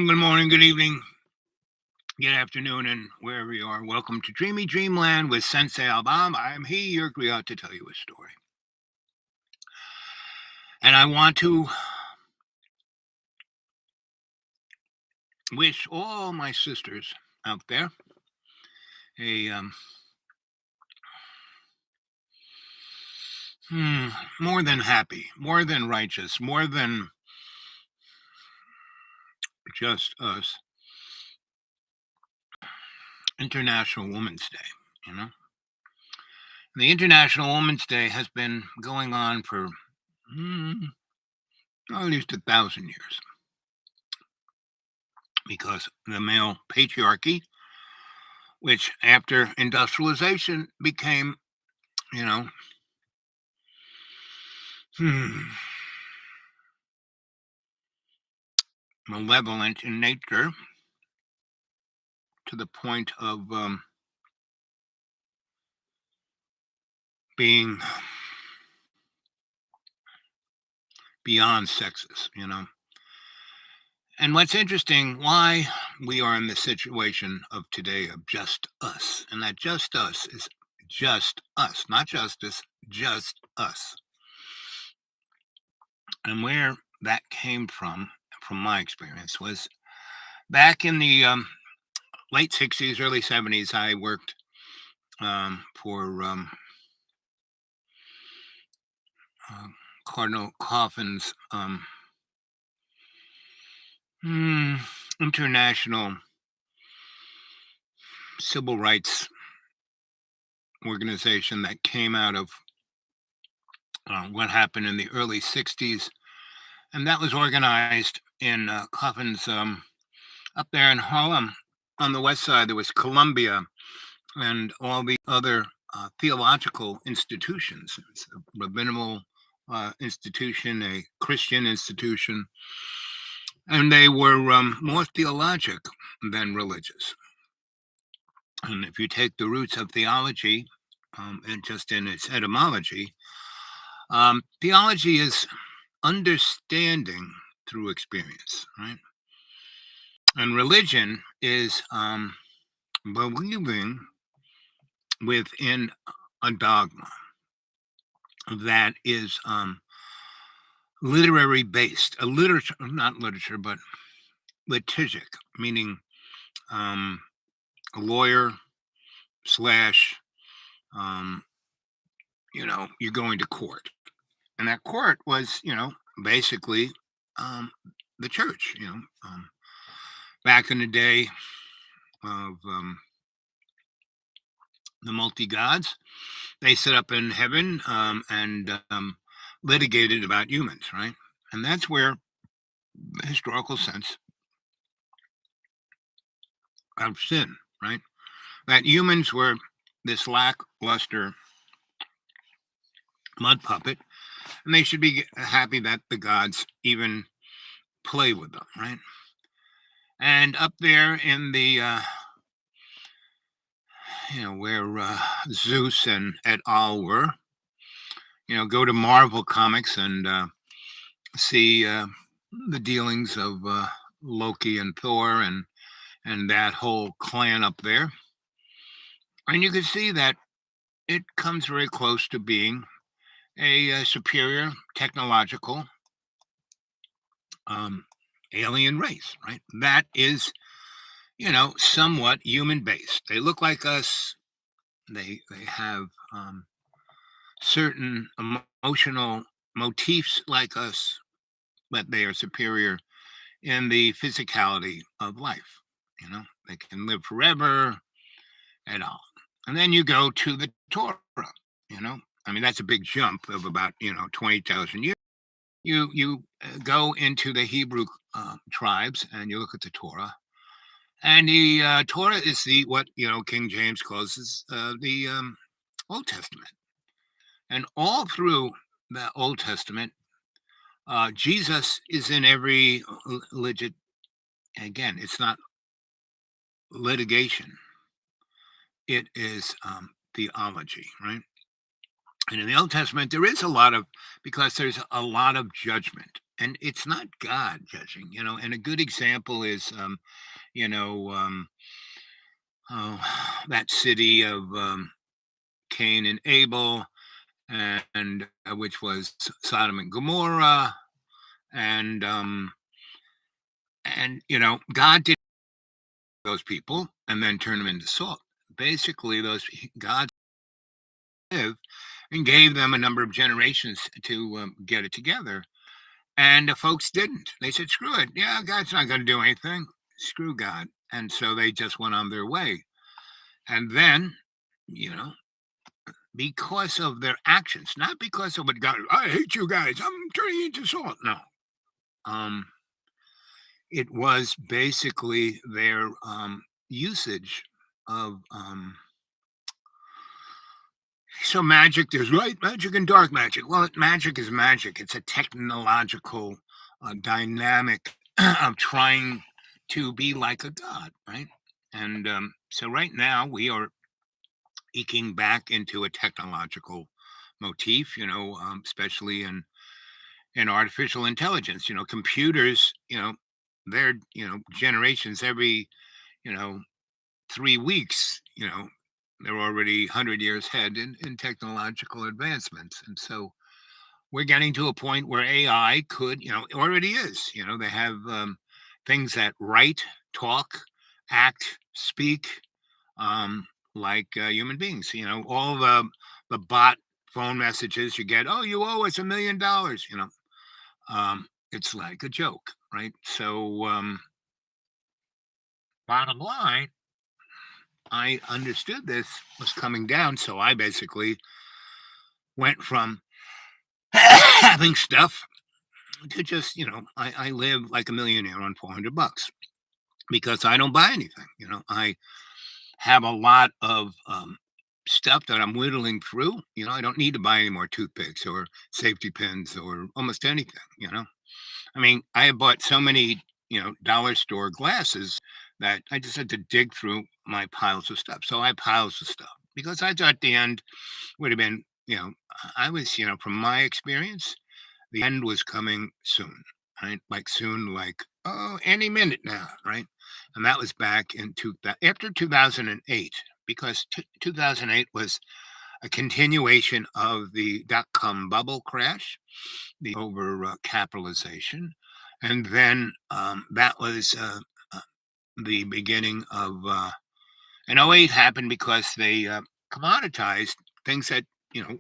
Good morning, good evening, good afternoon, and wherever you are. Welcome to Dreamy Dreamland with Sensei Albam. I'm he, your griot, to tell you a story. And I want to wish all my sisters out there a more than happy, more than righteous, more than just us International Women's Day, you know? The International Women's Day has been going on for at least 1,000 years because the male patriarchy, which after industrialization became, you know, malevolent in nature to the point of being beyond sexist. And what's interesting, why we are in the situation of today of just us, and that just us is just us, not justice, just us. And where that came from my experience, was back in the late 60s, early 70s. I worked for Cardinal Coffin's international civil rights organization that came out of what happened in the early 60s. And that was organized in Coffin's up there in Harlem. On the west side, there was Columbia and all the other theological institutions. It's a rabbinical institution, a Christian institution, and they were more theologic than religious. And if you take the roots of theology, and just in its etymology, theology is understanding through experience, right? And religion is believing within a dogma that is literary based, not literature, but litigic, meaning a lawyer slash, you're going to court. And that court was, basically the church, back in the day of the multi gods. They set up in heaven and litigated about humans, right? And that's where the historical sense of sin, right? That humans were this lackluster mud puppet, and they should be happy that the gods even play with them, right? And up there in the, where Zeus and et al. Were, go to Marvel Comics and see the dealings of Loki and Thor and that whole clan up there. And you can see that it comes very close to being a superior technological alien race, right? That is, somewhat human based. They look like us. They have certain emotional motifs like us, but they are superior in the physicality of life. They can live forever and all. And then you go to the Torah, that's a big jump of about, 20,000 years. You go into the Hebrew tribes and you look at the Torah. And the Torah is what King James calls the Old Testament. And all through the Old Testament, Jesus is in every legit. Again, it's not litigation; it is theology, right? And in the Old Testament, there is because there's a lot of judgment. and it's not God judging, and a good example is, you know, um, oh, that city of Cain and Abel, and which was Sodom and Gomorrah, and God did those people and then turn them into salt. Basically, God lived and gave them a number of generations to get it together, and the folks didn't. They said, "Screw it, yeah, God's not going to do anything. Screw God," and so they just went on their way. And then, you know, because of their actions, not because of what God, I hate you guys, I'm turning you into salt. No. Um, it was basically their usage of so magic, there's right magic and dark magic. Well, magic is magic. It's a technological dynamic of trying to be like a god, right? And so right now we are eking back into a technological motif, especially in artificial intelligence. Computers, they're generations every you know 3 weeks. They're already 100 years ahead in technological advancements, and so we're getting to a point where AI could, it already is. They have things that write, talk, act, speak, like human beings. All the bot phone messages you get. Oh, you owe us $1 million. It's like a joke, right? So, bottom line, I understood this was coming down, so I basically went from having stuff to just, I live like a millionaire on 400 bucks because I don't buy anything. I have a lot of stuff that I'm whittling through. I don't need to buy any more toothpicks or safety pins or almost anything. I mean, I have bought so many, dollar store glasses that I just had to dig through my piles of stuff. So I have piles of stuff because I thought the end would have been, I was, from my experience, the end was coming soon, right? Like soon, like, oh, any minute now, right? And that was back in after 2008, because 2008 was a continuation of the dot-com bubble crash, the over capitalization. And then that was the beginning of, and '08 happened because they commoditized things that, you know,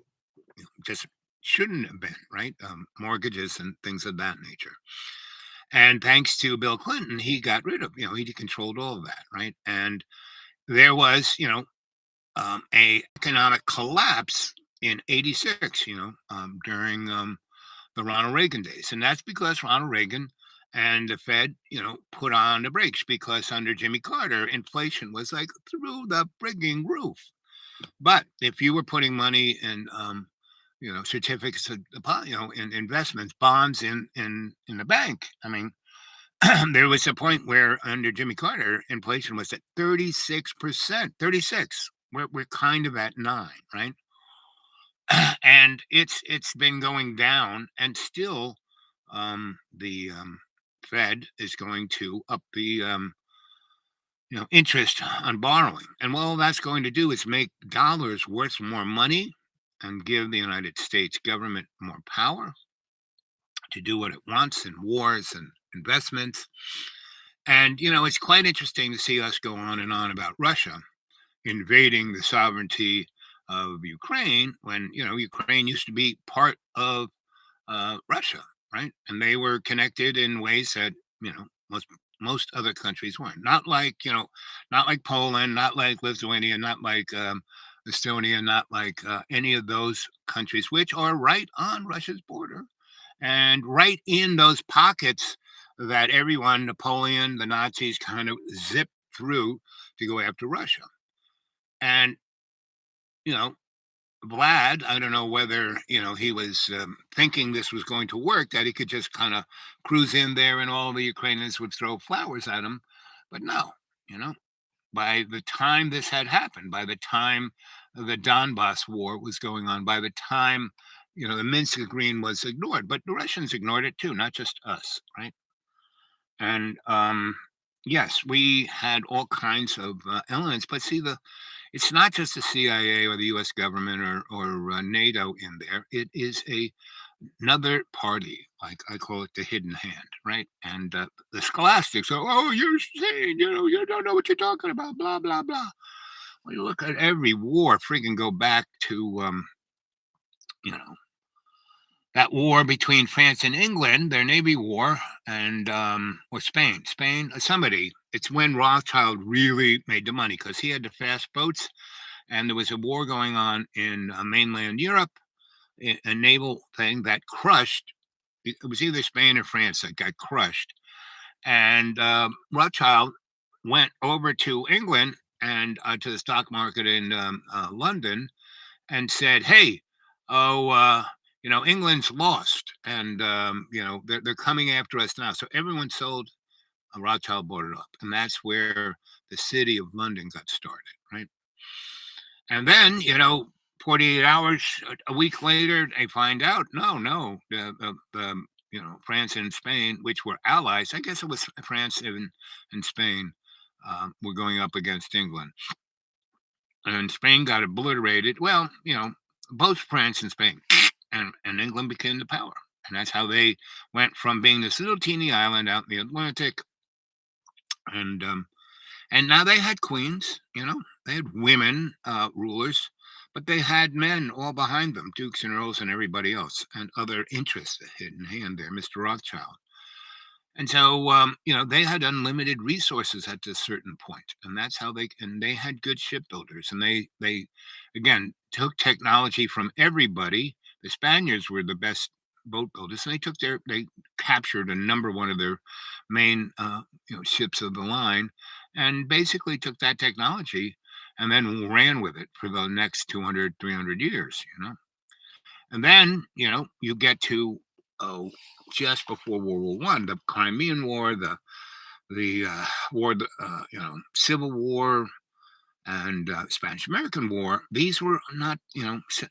just shouldn't have been, right? Mortgages and things of that nature. And thanks to Bill Clinton, he got rid of, he controlled all of that, right? And there was, a economic collapse in '86, during the Ronald Reagan days. And that's because Ronald Reagan and the Fed, put on the brakes because under Jimmy Carter, inflation was like through the frigging roof. But if you were putting money in, certificates of deposit, in investments, bonds in the bank, I mean, there was a point where under Jimmy Carter, inflation was at 36%, 36. We're kind of at 9, right? And it's been going down, and still, the Fed is going to up the interest on borrowing, and what all that's going to do is make dollars worth more money, and give the United States government more power to do what it wants in wars and investments. And it's quite interesting to see us go on and on about Russia invading the sovereignty of Ukraine when Ukraine used to be part of Russia, right? And they were connected in ways that most other countries weren't. Not like Poland, not like Lithuania, not like Estonia, not like any of those countries, which are right on Russia's border and right in those pockets that everyone, Napoleon, the Nazis, kind of zipped through to go after Russia. And you know, Vlad, I don't know whether, he was thinking this was going to work, that he could just kind of cruise in there and all the Ukrainians would throw flowers at him. But no, you know, by the time this had happened, by the time the Donbass war was going on, by the time the Minsk Agreement was ignored, but the Russians ignored it too, not just us, right? And yes, we had all kinds of elements, but see, it's not just the CIA or the U.S. government or NATO in there. It is another party, like I call it the hidden hand, right? And the scholastics are, oh, you're saying, you don't know what you're talking about, blah blah blah. Well, you look at every war, freaking go back to you know that war between France and England, their Navy war, and or Spain. Spain, somebody. It's when Rothschild really made the money because he had the fast boats, and there was a war going on in mainland Europe, a naval thing that crushed. It was either Spain or France that got crushed, and Rothschild went over to England and to the stock market in London and said, "Hey, oh, England's lost, and they're coming after us now." So everyone sold. Rothschild bought it up, and that's where the city of London got started, right? And then, 48 hours, a week later, they find out, no, no, France and Spain, which were allies. I guess it was France and Spain were going up against England, and Spain got obliterated. Well, both France and Spain, and England became the power. And that's how they went from being this little teeny island out in the Atlantic. And now they had queens, they had women rulers, but they had men all behind them, dukes and earls and everybody else, and other interests hidden hand there, Mr. Rothschild. And so, they had unlimited resources at this certain point, and that's how they had good shipbuilders, and they again took technology from everybody. The Spaniards were the best boat builders, and they captured a number one of their main, ships of the line, and basically took that technology and then ran with it for the next 200, 300 years, and then, you get to oh, just before World War One, the Crimean War, the war, Civil War, and Spanish American War. These were not,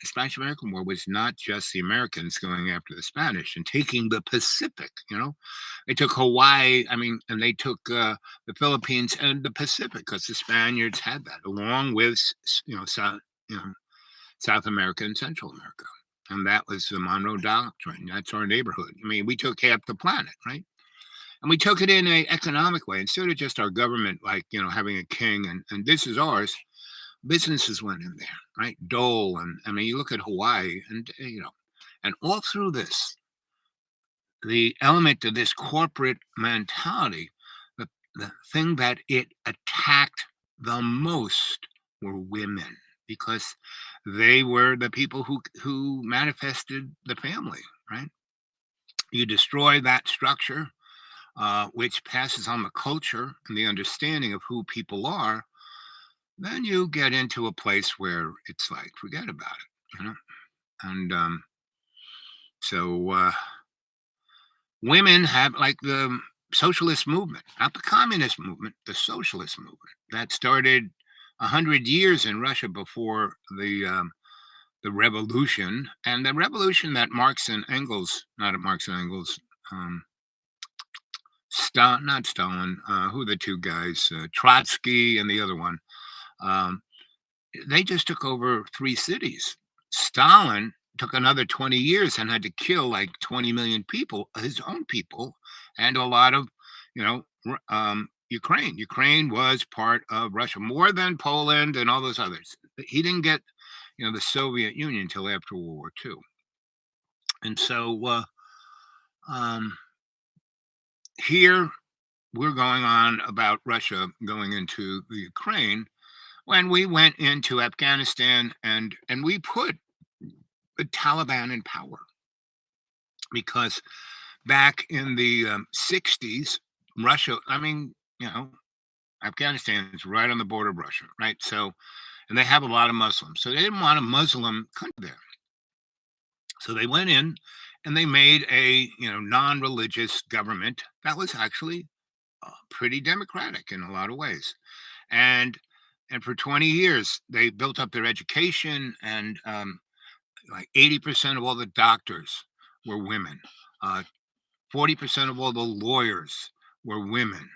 Spanish American War was not just the Americans going after the Spanish and taking the Pacific. They took Hawaii. I mean, and they took the Philippines and the Pacific because the Spaniards had that, along with South America and Central America. And that was the Monroe Doctrine. That's our neighborhood. I mean, we took half the planet, right? And we took it in an economic way instead of just our government, like, having a king and this is ours. Businesses went in there, right? Dole. And I mean, you look at Hawaii and all through this, the element of this corporate mentality, the thing that it attacked the most were women because they were the people who manifested the family, right? You destroy that structure, which passes on the culture and the understanding of who people are, then you get into a place where it's like, forget about it. And so women have like the socialist movement, not the communist movement, the socialist movement that started 100 years in Russia before the revolution, and the revolution that Marx and Engels, not Marx and Engels, not Stalin, who are the two guys, Trotsky and the other one, um, they just took over 3 cities. Stalin took another 20 years and had to kill like 20 million people, his own people, and a lot of, Ukraine. Ukraine was part of Russia more than Poland and all those others. He didn't get, the Soviet Union until after World War II. And so here we're going on about Russia going into the Ukraine when we went into Afghanistan and we put the Taliban in power because back in the 60s, Russia, I mean, Afghanistan is right on the border of Russia, right? So, and they have a lot of Muslims. So they didn't want a Muslim country there. So they went in and they made a, non-religious government that was actually pretty democratic in a lot of ways. And for 20 years, they built up their education and like 80% of all the doctors were women. 40% of all the lawyers were women.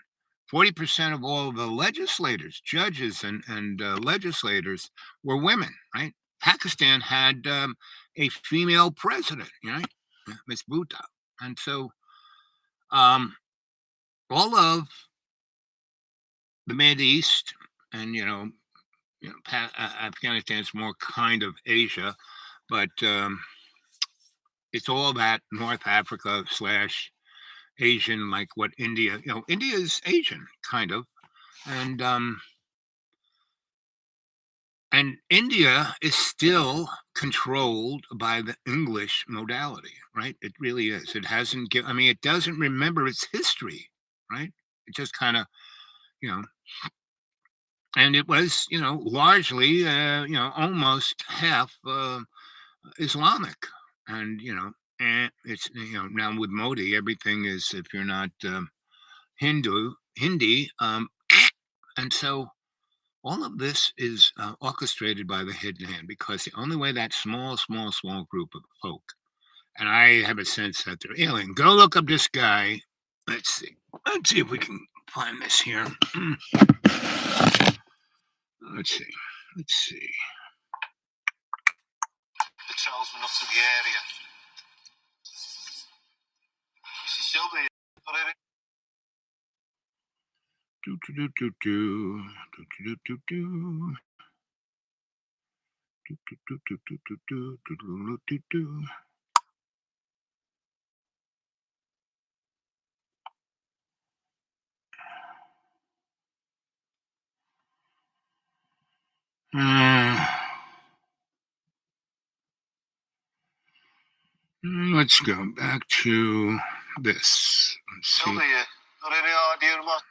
40% of all the legislators, judges, and legislators were women. Right? Pakistan had a female president. Miss Bhutto, and so um, all of the Mid East, and Afghanistan's more kind of Asia, but it's all that North Africa slash Asian, like what India, India is Asian kind of, and India is still controlled by the English modality, right? It really is. It hasn't given. I mean, it doesn't remember its history, right? It just kind of, you know, and it was, largely, almost half Islamic, and and it's now with Modi, everything is, if you're not Hindi, and so all of this is orchestrated by the hidden hand, because the only way that small group of folk, and I have a sense that they're alien. Go look up this guy. Let's see. Let's see if we can find this here. Let's see. Let's see. It tells me not to the area. Sylvia, Do do do do do do do do do do do do do do do do do do. Let's go back to this. Let's see. Sylvia, got any idea what?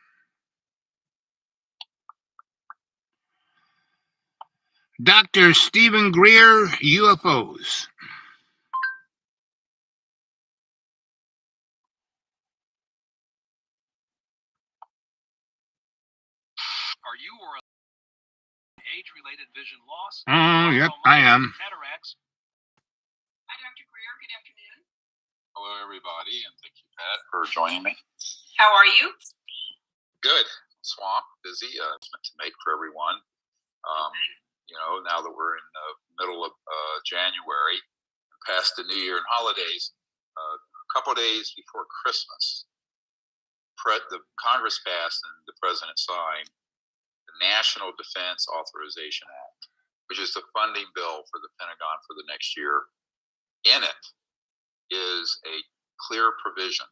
Dr. Stephen Greer, UFOs. Are you or age-related vision loss? Oh, yep, I am. Cataracts. Hi, Dr. Greer. Good afternoon. Hello, everybody, and thank you, Pat, for joining me. How are you? Good. Swamped, busy, to make for everyone. Now that we're in the middle of January, past the New Year and holidays, a couple of days before Christmas, the Congress passed and the President signed the National Defense Authorization Act, which is the funding bill for the Pentagon for the next year. In it is a clear provision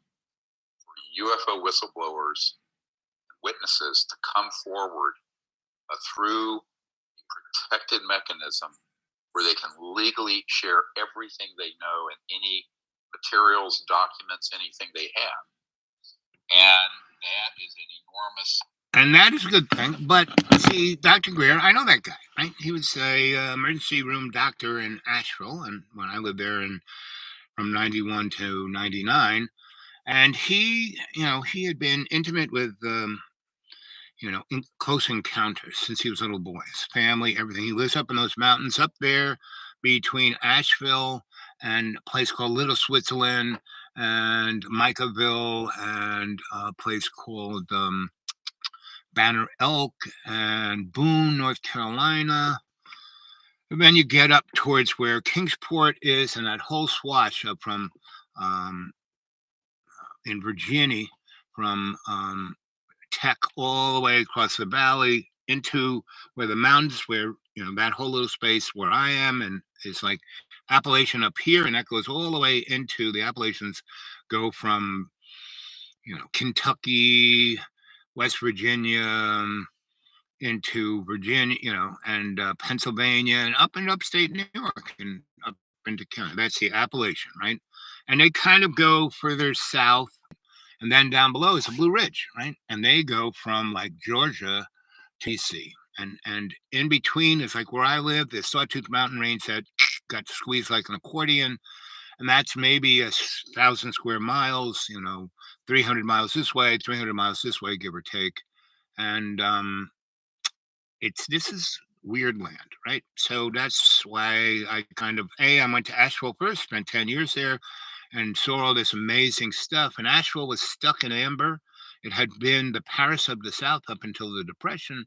for UFO whistleblowers and witnesses to come forward through a protected mechanism where they can legally share everything they know and any materials, documents, anything they have. And that is an enormous... And that is a good thing. But see, Dr. Greer, I know that guy, right? He was a emergency room doctor in Asheville, and when I lived there from 91 to 99, and he had been intimate with close encounters since he was a little boy. His family, everything. He lives up in those mountains up there between Asheville and a place called Little Switzerland and Micahville and a place called Banner Elk and Boone, North Carolina. And then you get up towards where Kingsport is, and that whole swath up from in Virginia, from Tech all the way across the valley into where the mountains, where that whole little space where I am, and it's like Appalachian up here, and that goes all the way into the Appalachians, go from Kentucky, West Virginia, into Virginia, and Pennsylvania, and up in upstate New York, and up into Canada. That's the Appalachian, right? And they kind of go further south, and then down below is the Blue Ridge, right? And they go from like Georgia to DC. And in between is like where I live, the Sawtooth Mountain Range that got squeezed like an accordion. And that's maybe 1,000 square miles, 300 miles this way, 300 miles this way, give or take. And this is weird land, right? So that's why I went to Asheville first, spent 10 years there, and saw all this amazing stuff. And Asheville was stuck in amber. It had been the Paris of the South up until the Depression.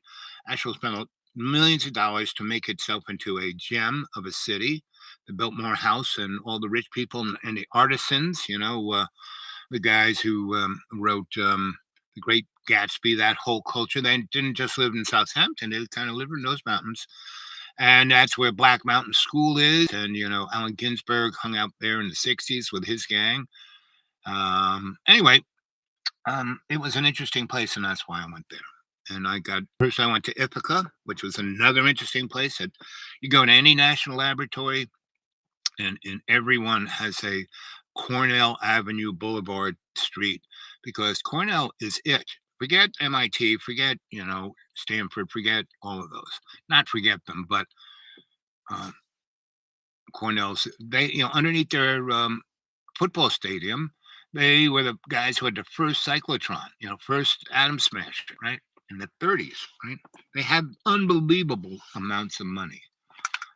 Asheville spent millions of dollars to make itself into a gem of a city. They built more house, and all the rich people and the artisans, the guys who wrote The Great Gatsby, that whole culture. They didn't just live in Southampton, they kind of lived in those mountains. And that's where Black Mountain School is. And, Allen Ginsberg hung out there in the 60s with his gang. Anyway, it was an interesting place, and that's why I went there. And first I went to Ithaca, which was another interesting place. That you go to any national laboratory, and everyone has a Cornell Avenue Boulevard Street, because Cornell is it. Forget MIT, forget, Stanford, forget all of those. Not forget them, but Cornell's, underneath their football stadium, they were the guys who had the first cyclotron, first atom smasher, right? In the 30s, right? They have unbelievable amounts of money.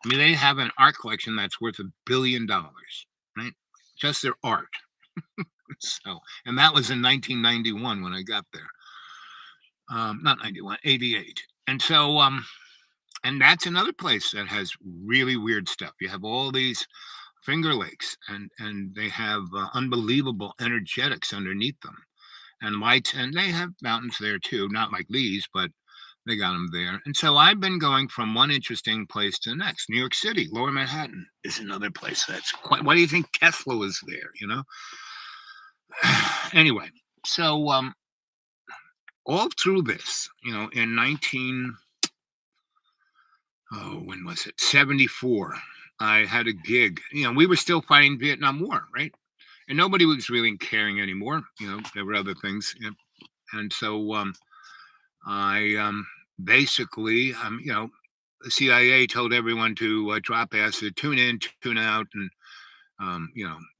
I mean, they have an art collection that's worth $1 billion, right? Just their art. So, and that was in 1991 when I got there. Not 91, 88. And so, and that's another place that has really weird stuff. You have all these Finger Lakes, and they have unbelievable energetics underneath them, and lights, and they have mountains there too, not like these, but they got them there. And so I've been going from one interesting place to the next. New York City, Lower Manhattan is another place that's quite. Why do you think Tesla was there? Anyway, so all through this, in when was it? 74. I had a gig. We were still fighting Vietnam War, right? And nobody was really caring anymore. There were other things. And so I basically, the CIA told everyone to drop acid, tune in, tune out, and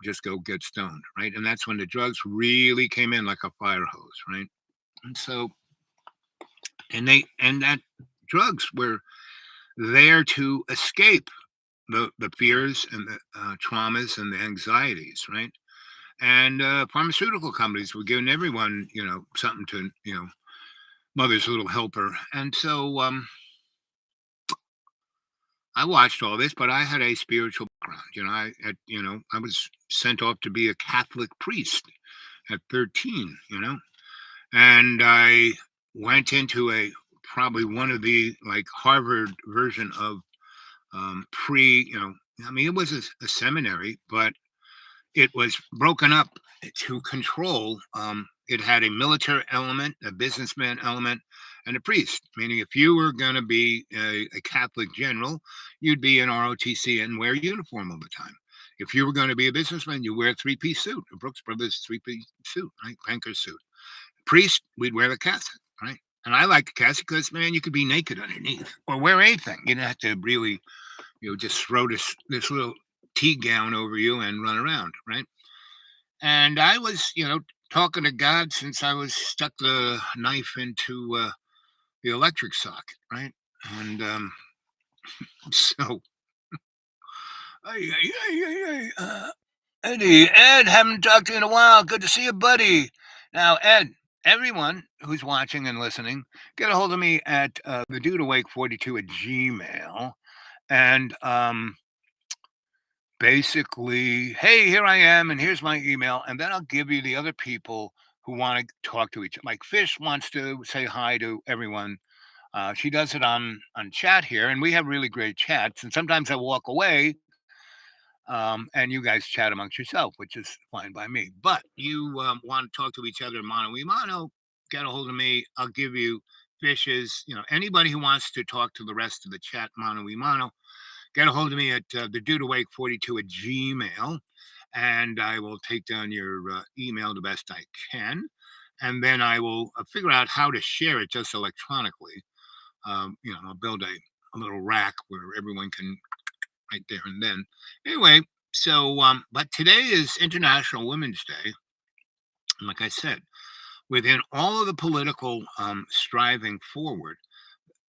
just go get stoned, right? And that's when the drugs really came in like a fire hose, right? And so, and that drugs were there to escape the fears and the traumas and the anxieties, right? And pharmaceutical companies were giving everyone, something to, mother's little helper. And so I watched all this, but I had a spiritual background. I was sent off to be a Catholic priest at 13, and I went into probably one of the like Harvard version of it was a seminary, but it was broken up to control. It had a military element, a businessman element, and a priest, meaning if you were going to be a Catholic general, you'd be in ROTC and wear a uniform all the time. If you were going to be a businessman, you wear a three-piece suit, a Brooks Brothers three-piece suit, right? Banker suit. Priest, we'd wear the cassock, right? And I like the cassock because, man, you could be naked underneath or wear anything. You didn't have to really, just throw this little tea gown over you and run around, right? And I was, talking to God since I was stuck the knife into the electric socket, right? And so, Eddie, Ed, haven't talked to you in a while. Good to see you, buddy. Now, Ed, everyone who's watching and listening, get a hold of me at the Dude Awake 42 at Gmail. And basically, hey, here I am, and here's my email. And then I'll give you the other people who want to talk to each other. Like Fish wants to say hi to everyone. She does it on chat here, and we have really great chats. And sometimes I walk away, and you guys chat amongst yourself, which is fine by me. But you want to talk to each other mano a mano, get a hold of me. I'll give you Fish's, anybody who wants to talk to the rest of the chat mano a mano, get a hold of me at the Dude Awake 42 at Gmail, and I will take down your email the best I can, and then I will figure out how to share it just electronically. I'll build a little rack where everyone can right there and then. Anyway, so but today is International Women's Day, and like I said, within all of the political striving forward,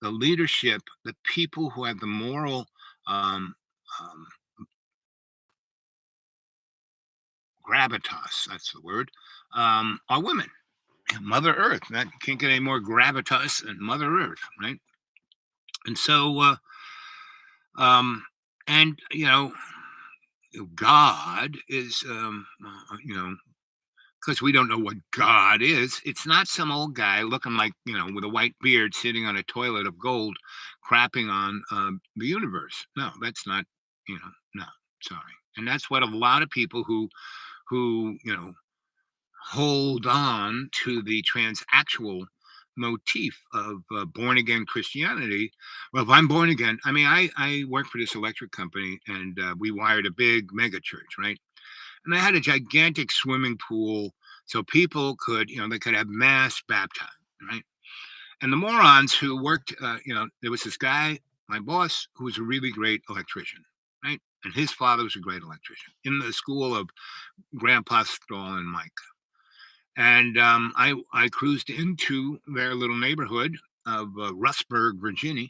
the leadership, the people who have the moral um, um, gravitas, that's the word, are women. Mother Earth. That you can't get any more gravitas than Mother Earth, right? And so, um, and God is, because we don't know what God is. It's not some old guy looking like, with a white beard sitting on a toilet of gold, crapping on the universe. No, that's not, no, sorry. And that's what a lot of people who hold on to the transactional motif of born again Christianity. Well, if I'm born again, I mean, I work for this electric company, and we wired a big mega church, right? And I had a gigantic swimming pool, so people could, they could have mass baptism, right? And the morons who worked, there was this guy, my boss, who was a really great electrician, right? And his father was a great electrician in the school of Grandpa Stahl and Mike. And I cruised into their little neighborhood of Rustburg, Virginia,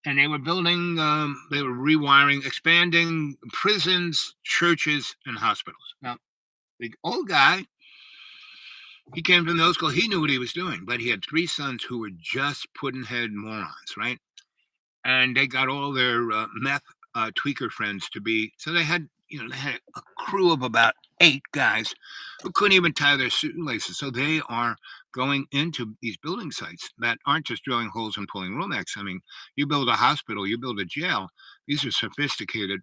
and they were building, they were rewiring, expanding prisons, churches, and hospitals. Now, the old guy, he came from those school. He knew what he was doing, but he had 3 sons who were just pudding head morons, right? And they got all their meth tweaker friends to be. So they had a crew of about 8 guys who couldn't even tie their shoelaces. So they are going into these building sites that aren't just drilling holes and pulling Romex. I mean, you build a hospital, you build a jail. These are sophisticated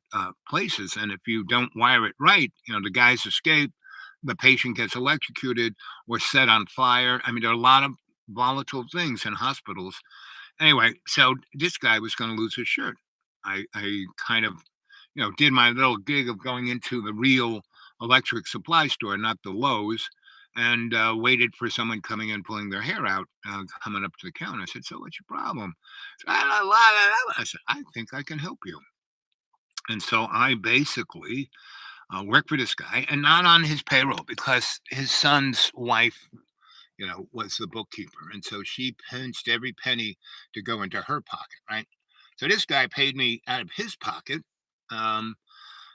places. And if you don't wire it right, the guys escape, the patient gets electrocuted or set on fire. I mean, there are a lot of volatile things in hospitals. Anyway, so this guy was going to lose his shirt. I kind of, did my little gig of going into the real electric supply store, not the Lowe's, and waited for someone coming in, pulling their hair out, coming up to the counter. I said, "So what's your problem?" So, I said, "I think I can help you." And so I basically worked for this guy, and not on his payroll, because his son's wife, was the bookkeeper. And so she pinched every penny to go into her pocket, right? So this guy paid me out of his pocket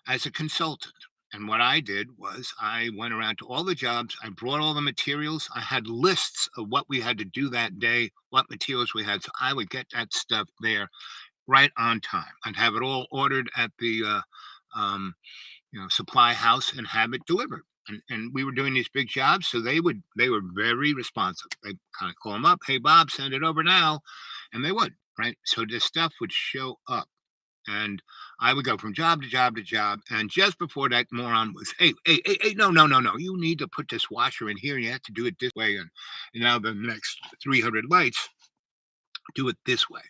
as a consultant. And what I did was I went around to all the jobs. I brought all the materials. I had lists of what we had to do that day, what materials we had. So I would get that stuff there right on time. I'd have it all ordered at the supply house and have it delivered. And we were doing these big jobs, so they were very responsive. They kind of call them up, "Hey Bob, send it over now," and they would, right? So this stuff would show up, and I would go from job to job to job. And just before that moron was, "Hey, no, no, no, no! You need to put this washer in here, and you have to do it this way." And now the next 300 lights, do it this way.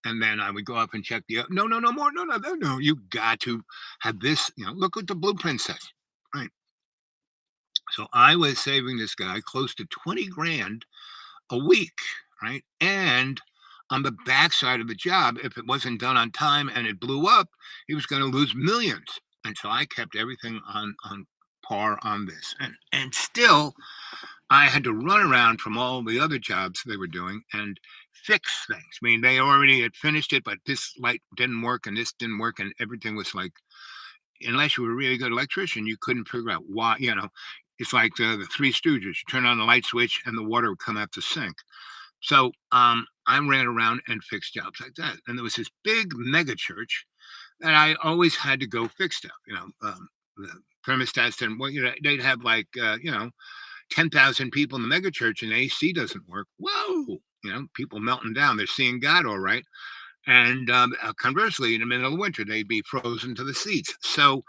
And then I would go up and check no, no, no more, no, no, no, no. You got to have this. Look what the blueprint says, right? So I was saving this guy close to 20 grand a week, right? And on the backside of the job, if it wasn't done on time and it blew up, he was going to lose millions. And so I kept everything on par on this, and still I had to run around from all the other jobs they were doing and fix things. I mean, they already had finished it, but this light didn't work and this didn't work, and everything was like, unless you were a really good electrician, you couldn't figure out why. It's like the Three Stooges. You turn on the light switch and the water would come out the sink. So I ran around and fixed jobs like that. And there was this big mega church that I always had to go fix stuff. The thermostats, and they'd have like 10,000 people in the mega church, and the AC doesn't work. Whoa, people melting down. They're seeing God all right. And conversely, in the middle of winter, they'd be frozen to the seats. So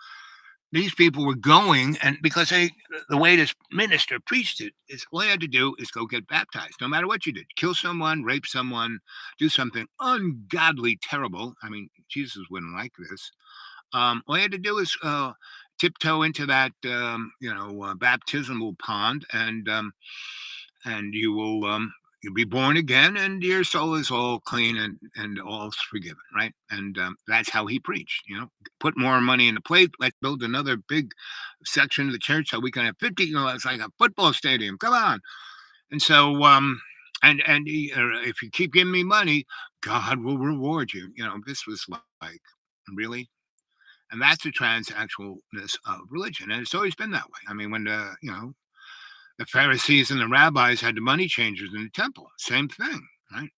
these people were going, and because the way this minister preached it is, all you had to do is go get baptized, no matter what you did. Kill someone, rape someone, do something ungodly terrible. I mean, Jesus wouldn't like this. All you had to do is tiptoe into that, baptismal pond, and you will you'll be born again, and your soul is all clean and all's forgiven, right? And that's how he preached. Put more money in the plate. Let's build another big section of the church so we can have 50. It's like a football stadium. Come on. And so if you keep giving me money, God will reward you. This was like, really? And that's the transactionalness of religion, and it's always been that way. I mean, when the Pharisees and the rabbis had the money changers in the temple, same thing, right?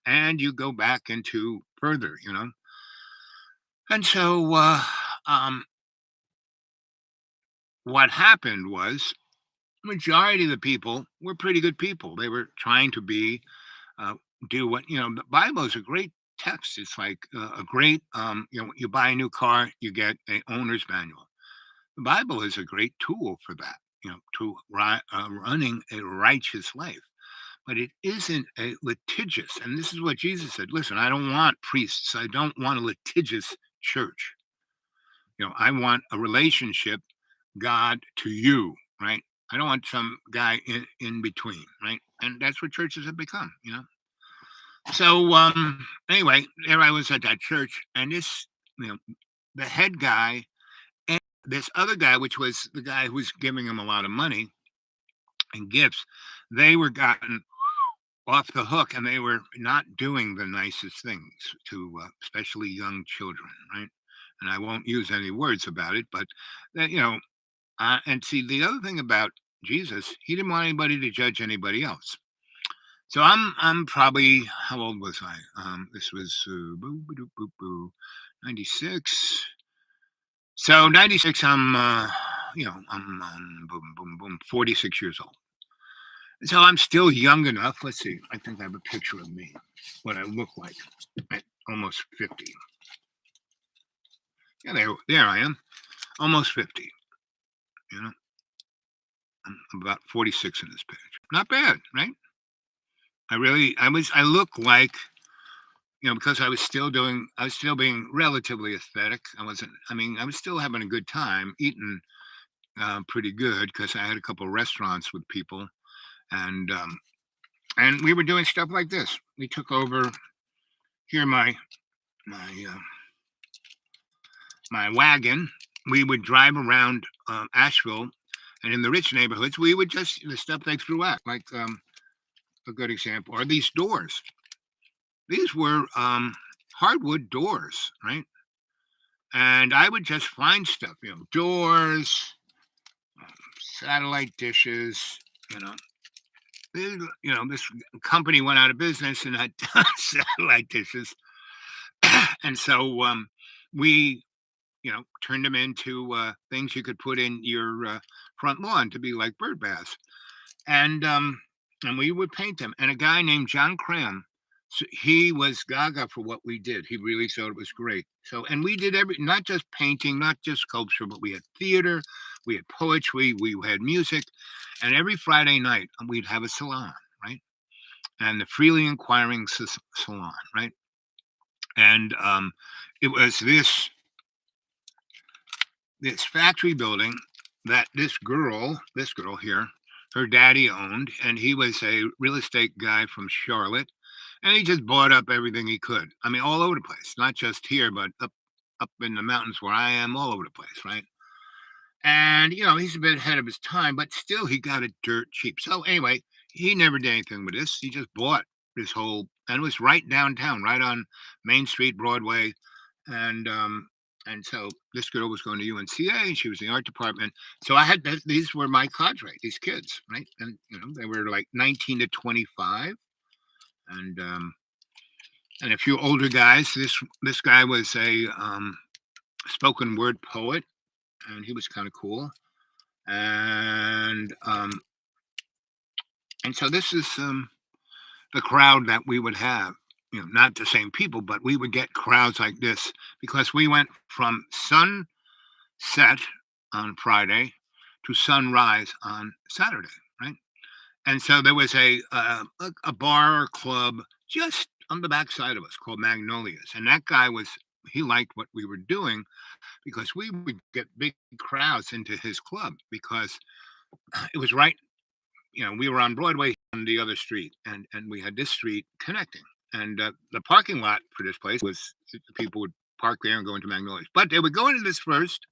And you go back into further, and so what happened was majority of the people were pretty good people. They were trying to be do what the Bible is a great text. It's like a great you buy a new car, you get a owner's manual. The Bible is a great tool for that, to running a righteous life. But it isn't a litigious, and this is what Jesus said. Listen, I don't want priests. I don't want a litigious church. I want a relationship, God to you, right? I don't want some guy in between, right? And that's what churches have become. So anyway, there I was at that church, and this, the head guy and this other guy, which was the guy who was giving him a lot of money and gifts, they were gotten off the hook, and they were not doing the nicest things to especially young children, right? And I won't use any words about it, but that and see, the other thing about Jesus, he didn't want anybody to judge anybody else. So I'm probably, how old was I? This was 96. So 96, I'm boom boom boom 46 years old. So I'm still young enough. Let's see. I think I have a picture of me, what I look like at almost 50. Yeah, there I am, almost 50. I'm about 46 in this picture. Not bad, right? I look like, because I was still being relatively aesthetic. I was still having a good time, eating pretty good, because I had a couple of restaurants with people, and we were doing stuff like this. We took over here, my wagon. We would drive around Asheville, and in the rich neighborhoods, we would just, the stuff they threw out, like a good example are these doors. These were hardwood doors, right? And I would just find stuff, doors, satellite dishes, this company went out of business and had satellite dishes. And so we, turned them into things you could put in your front lawn to be like bird baths. And we would paint them. And a guy named John Cram, so he was gaga for what we did. He really thought it was great. So, and we did not just painting, not just sculpture, but we had theater, we had poetry, we had music. And every Friday night, we'd have a salon, right? And the Freely Inquiring Salon, right? And it was this factory building that this girl here, her daddy owned, and he was a real estate guy from Charlotte, and he just bought up everything he could. I mean, all over the place, not just here, but up in the mountains where I am, all over the place, right? And he's a bit ahead of his time, but still, he got it dirt cheap. So anyway, he never did anything with this. He just bought this whole, and it was right downtown, right on Main Street, Broadway, and so this girl was going to UNCA, and she was in the art department. So I had these were my cadre, these kids, right? And they were like 19 to 25, and a few older guys. This guy was a spoken word poet, and he was kind of cool. And so this is the crowd that we would have. Not the same people, but we would get crowds like this because we went from sunset on Friday to sunrise on Saturday, right? And so there was a bar or club just on the backside of us called Magnolias, and that guy he liked what we were doing because we would get big crowds into his club because it was right. We were on Broadway on the other street, and we had this street connecting. And the parking lot for this place was people would park there and go into Magnolia's. But they would go into this first.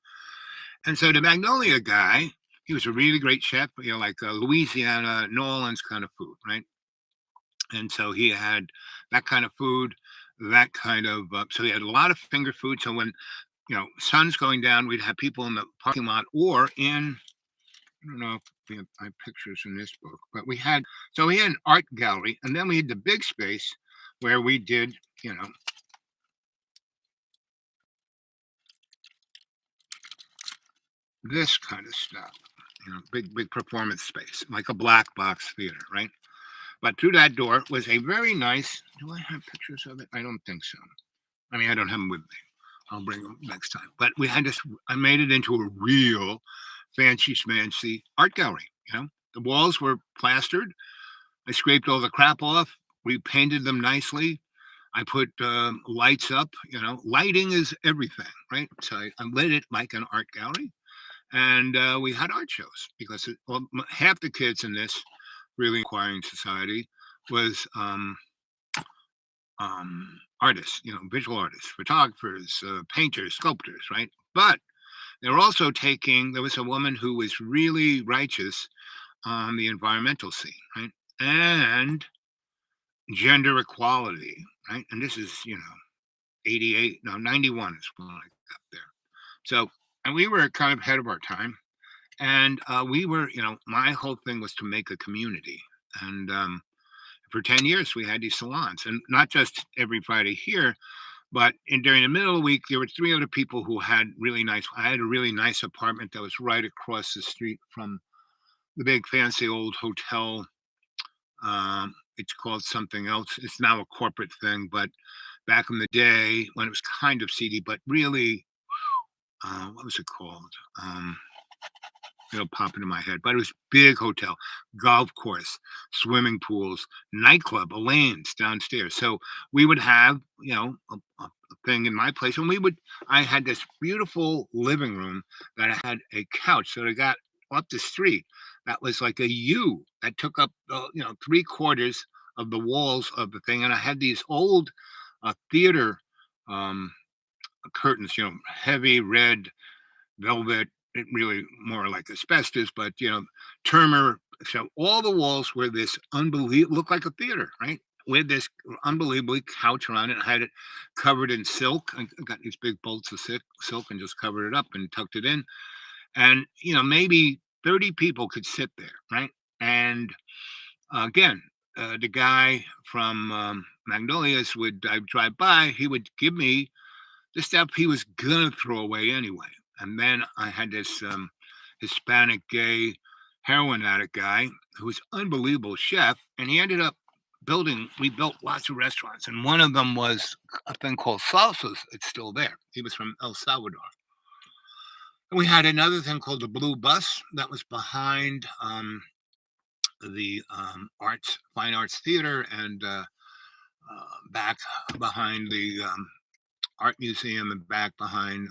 And so the Magnolia guy, he was a really great chef, like Louisiana, New Orleans kind of food, right? And so he had that kind of food, that kind of so he had a lot of finger food. So when sun's going down, we'd have people in the parking lot or in I don't know if we have my pictures in this book, but we had an art gallery, and then we had the big space where we did this kind of stuff, big performance space, like a black box theater, right? But through that door was a very nice. Do I have pictures of it? I don't think so. I mean, I don't have them with me. I'll bring them next time. But we had this. I made it into a real fancy schmancy art gallery. The walls were plastered. I scraped all the crap off. We painted them nicely. I put lights up. Lighting is everything, right? So I lit it like an art gallery, and we had art shows because half the kids in this really inquiring society was artists, visual artists, photographers, painters, sculptors, right? But they were also there was a woman who was really righteous on the environmental scene, right? And gender equality, right? And this is, 88, no, 91 is when I got there. So, and we were kind of ahead of our time. And we were, my whole thing was to make a community. And for 10 years, we had these salons. And not just every Friday here, but during the middle of the week, there were 3 other people who had I had a really nice apartment that was right across the street from the big fancy old hotel. It's called something else. It's now a corporate thing. But back in the day when it was kind of seedy, but really, what was it called? It'll pop into my head, but it was big hotel, golf course, swimming pools, nightclub, Elaine's downstairs. So we would have, a thing in my place, and I had this beautiful living room that I had a couch that I got up the street that was like a U that took up, 3/4 of the walls of the thing, and I had these old theater curtains, heavy red velvet. It really more like asbestos, but Termer. So all the walls were this looked like a theater, right? With this unbelievably couch around it. I had it covered in silk. I got these big bolts of silk and just covered it up and tucked it in. And maybe 30 people could sit there, right? And again, the guy from Magnolia's I'd drive by. He would give me the stuff he was gonna throw away anyway. And then I had this Hispanic gay heroin addict guy who was unbelievable chef, and he ended up we built lots of restaurants, and one of them was a thing called Salsas. It's still there. He was from El Salvador. And we had another thing called the Blue Bus that was behind the Fine Arts Theater and back behind the Art Museum and back behind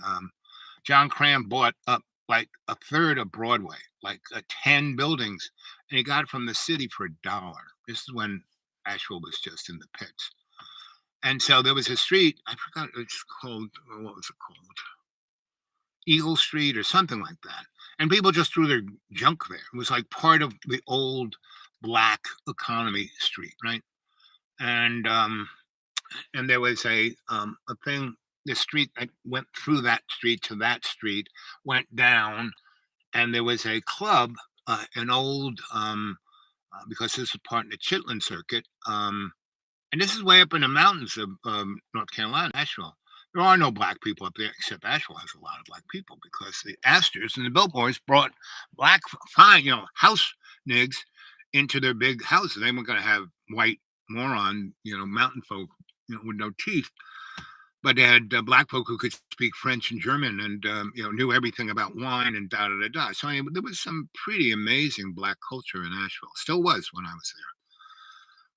John Cram bought up like a third of Broadway, like 10 buildings, and he got it from the city for $1. This is when Asheville was just in the pits. And so there was a street, I forgot it's called, what was it called? Eagle Street or something like that. And people just threw their junk there. It was like part of the old black economy street, right? And there was a thing. The street I went through that street to that street, went down, and there was a club, an old, because this is part of the Chitlin Circuit, and this is way up in the mountains of North Carolina, Asheville. There are no black people up there, except Asheville has a lot of black people because the Astors and the Biltmores brought black, fine, house nigs into their big houses. They weren't going to have white moron, mountain folk, with no teeth. But they had black folk who could speak French and German and, knew everything about wine and da-da-da-da. So there was some pretty amazing black culture in Asheville. Still was when I was there.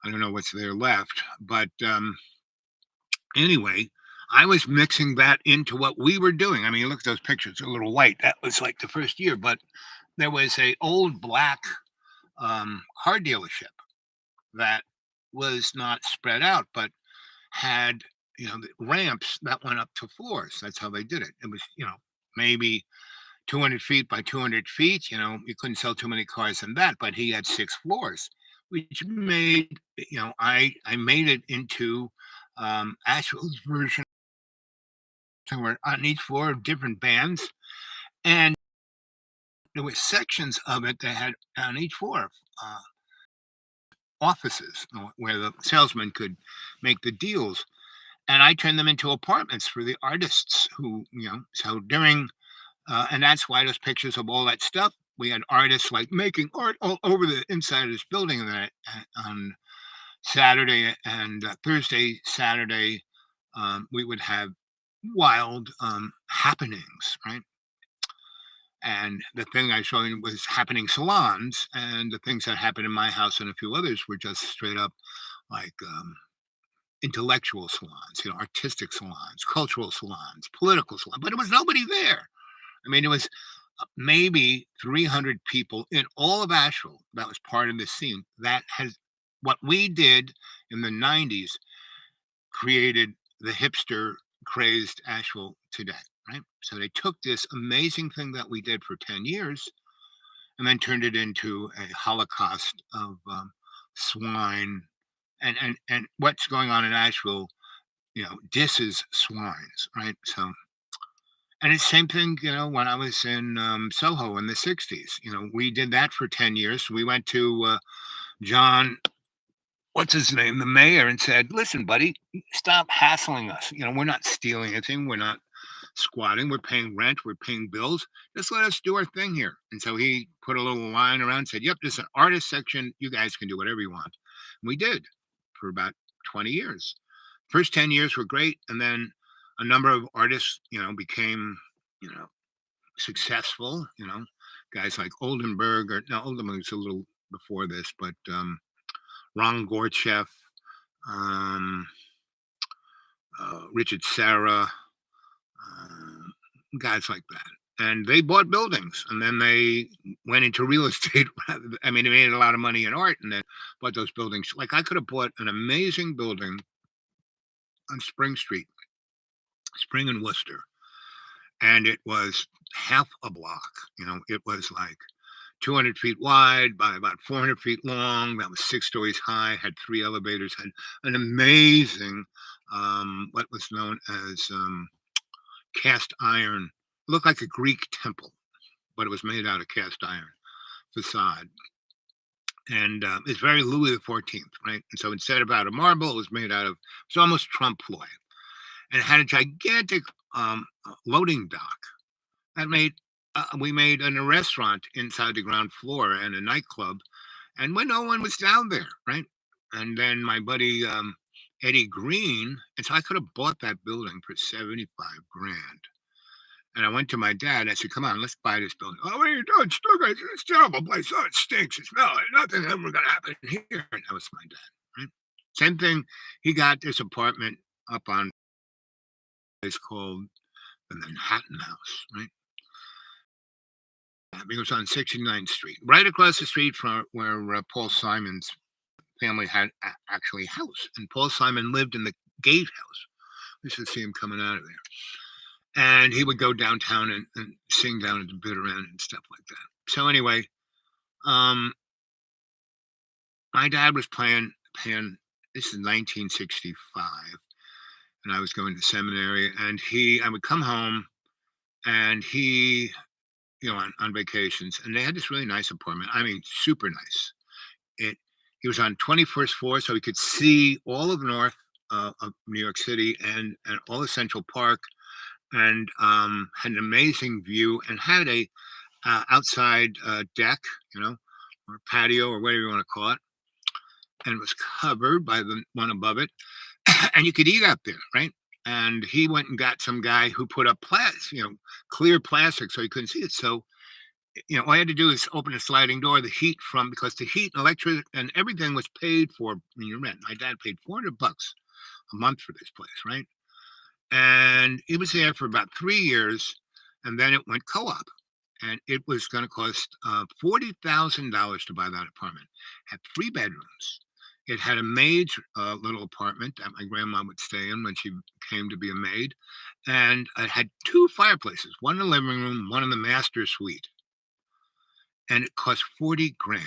I don't know what's there left. But anyway, I was mixing that into what we were doing. I mean, look at those pictures. They're a little white. That was like the first year. But there was a old black car dealership that was not spread out, but had the ramps that went up to floors. That's how they did it. It was, maybe 200 feet by 200 feet. You couldn't sell too many cars in that, but he had 6 floors which made, I made it into Asheville's version. So we're on each floor of different bands, and there were sections of it that had on each floor uh, offices where the salesman could make the deals, and I turned them into apartments for the artists who, so during, and that's why those pictures of all that stuff. We had artists like making art all over the inside of this building. And that on Saturday and Thursday, Saturday, we would have wild happenings, right? And the thing I showed you was happening salons, and the things that happened in my house and a few others were just straight up like intellectual salons, artistic salons, cultural salons, political salons. But there was nobody there. I mean, it was maybe 300 people in all of Asheville that was part of this scene. That has what we did in the 90s created the hipster crazed Asheville today, right? So they took this amazing thing that we did for 10 years and then turned it into a holocaust of swine. And what's going on in Asheville, disses swines, right? So, and it's same thing, when I was in Soho in the 60s, we did that for 10 years. We went to John, what's his name, the mayor, and said, listen, buddy, stop hassling us. We're not stealing anything. We're not squatting. We're paying rent. We're paying bills. Just let us do our thing here. And so he put a little line around and said, yep, there's an artist section. You guys can do whatever you want. And we did for about 20 years. First 10 years were great. And then a number of artists, became, successful, guys like Oldenburg, or no, Oldenburg was a little before this, but Ron Gorchev, um, Richard Serra, guys like that. And they bought buildings, and then they went into real estate. I mean, they made a lot of money in art, and then bought those buildings. Like I could have bought an amazing building on Spring Street, Spring and Worcester, and it was half a block. It was like 200 feet wide by about 400 feet long. That was 6 stories high, had 3 elevators, had an amazing, what was known as cast iron, looked like a Greek temple, but it was made out of cast iron facade. And it's very Louis XIV, right? And so instead of out of marble, it was made out of, it's almost trompe l'oeil. And it had a gigantic loading dock that made, we made in a restaurant inside the ground floor and a nightclub, and when no one was down there, right? And then my buddy Eddie Green, and so I could have bought that building for 75 grand. And I went to my dad and I said, come on, let's buy this building. Oh, what are you doing? It's a terrible place. Oh, it stinks. It smells. Nothing ever going to happen here. And that was my dad, right? Same thing. He got this apartment up on a place called the Manhattan House, right? I think it was on 69th Street, right across the street from where Paul Simon's family had actually a house. And Paul Simon lived in the gatehouse. We used to see him coming out of there. And he would go downtown and sing down at the bitter end and stuff like that. So anyway, my dad was playing, this is 1965, and I was going to seminary, and I would come home, and he, on vacations, and they had this really nice apartment. I mean, super nice. He was on 21st floor, so he could see all of north of New York City and all of Central Park, and had an amazing view, and had a outside deck, or patio, or whatever you want to call it, and it was covered by the one above it, and you could eat out there, right? And he went and got some guy who put up clear plastic so he couldn't see it. So, all I had to do is open a sliding door, because the heat and electric and everything was paid for in your rent. My dad paid $400 a month for this place, right? And he was there for about 3 years, and then it went co-op, and it was going to cost $40,000 to buy that apartment. Had 3 bedrooms. It had a maid's little apartment that my grandma would stay in when she came to be a maid, and it had 2 fireplaces, one in the living room, one in the master suite, and it cost 40 grand.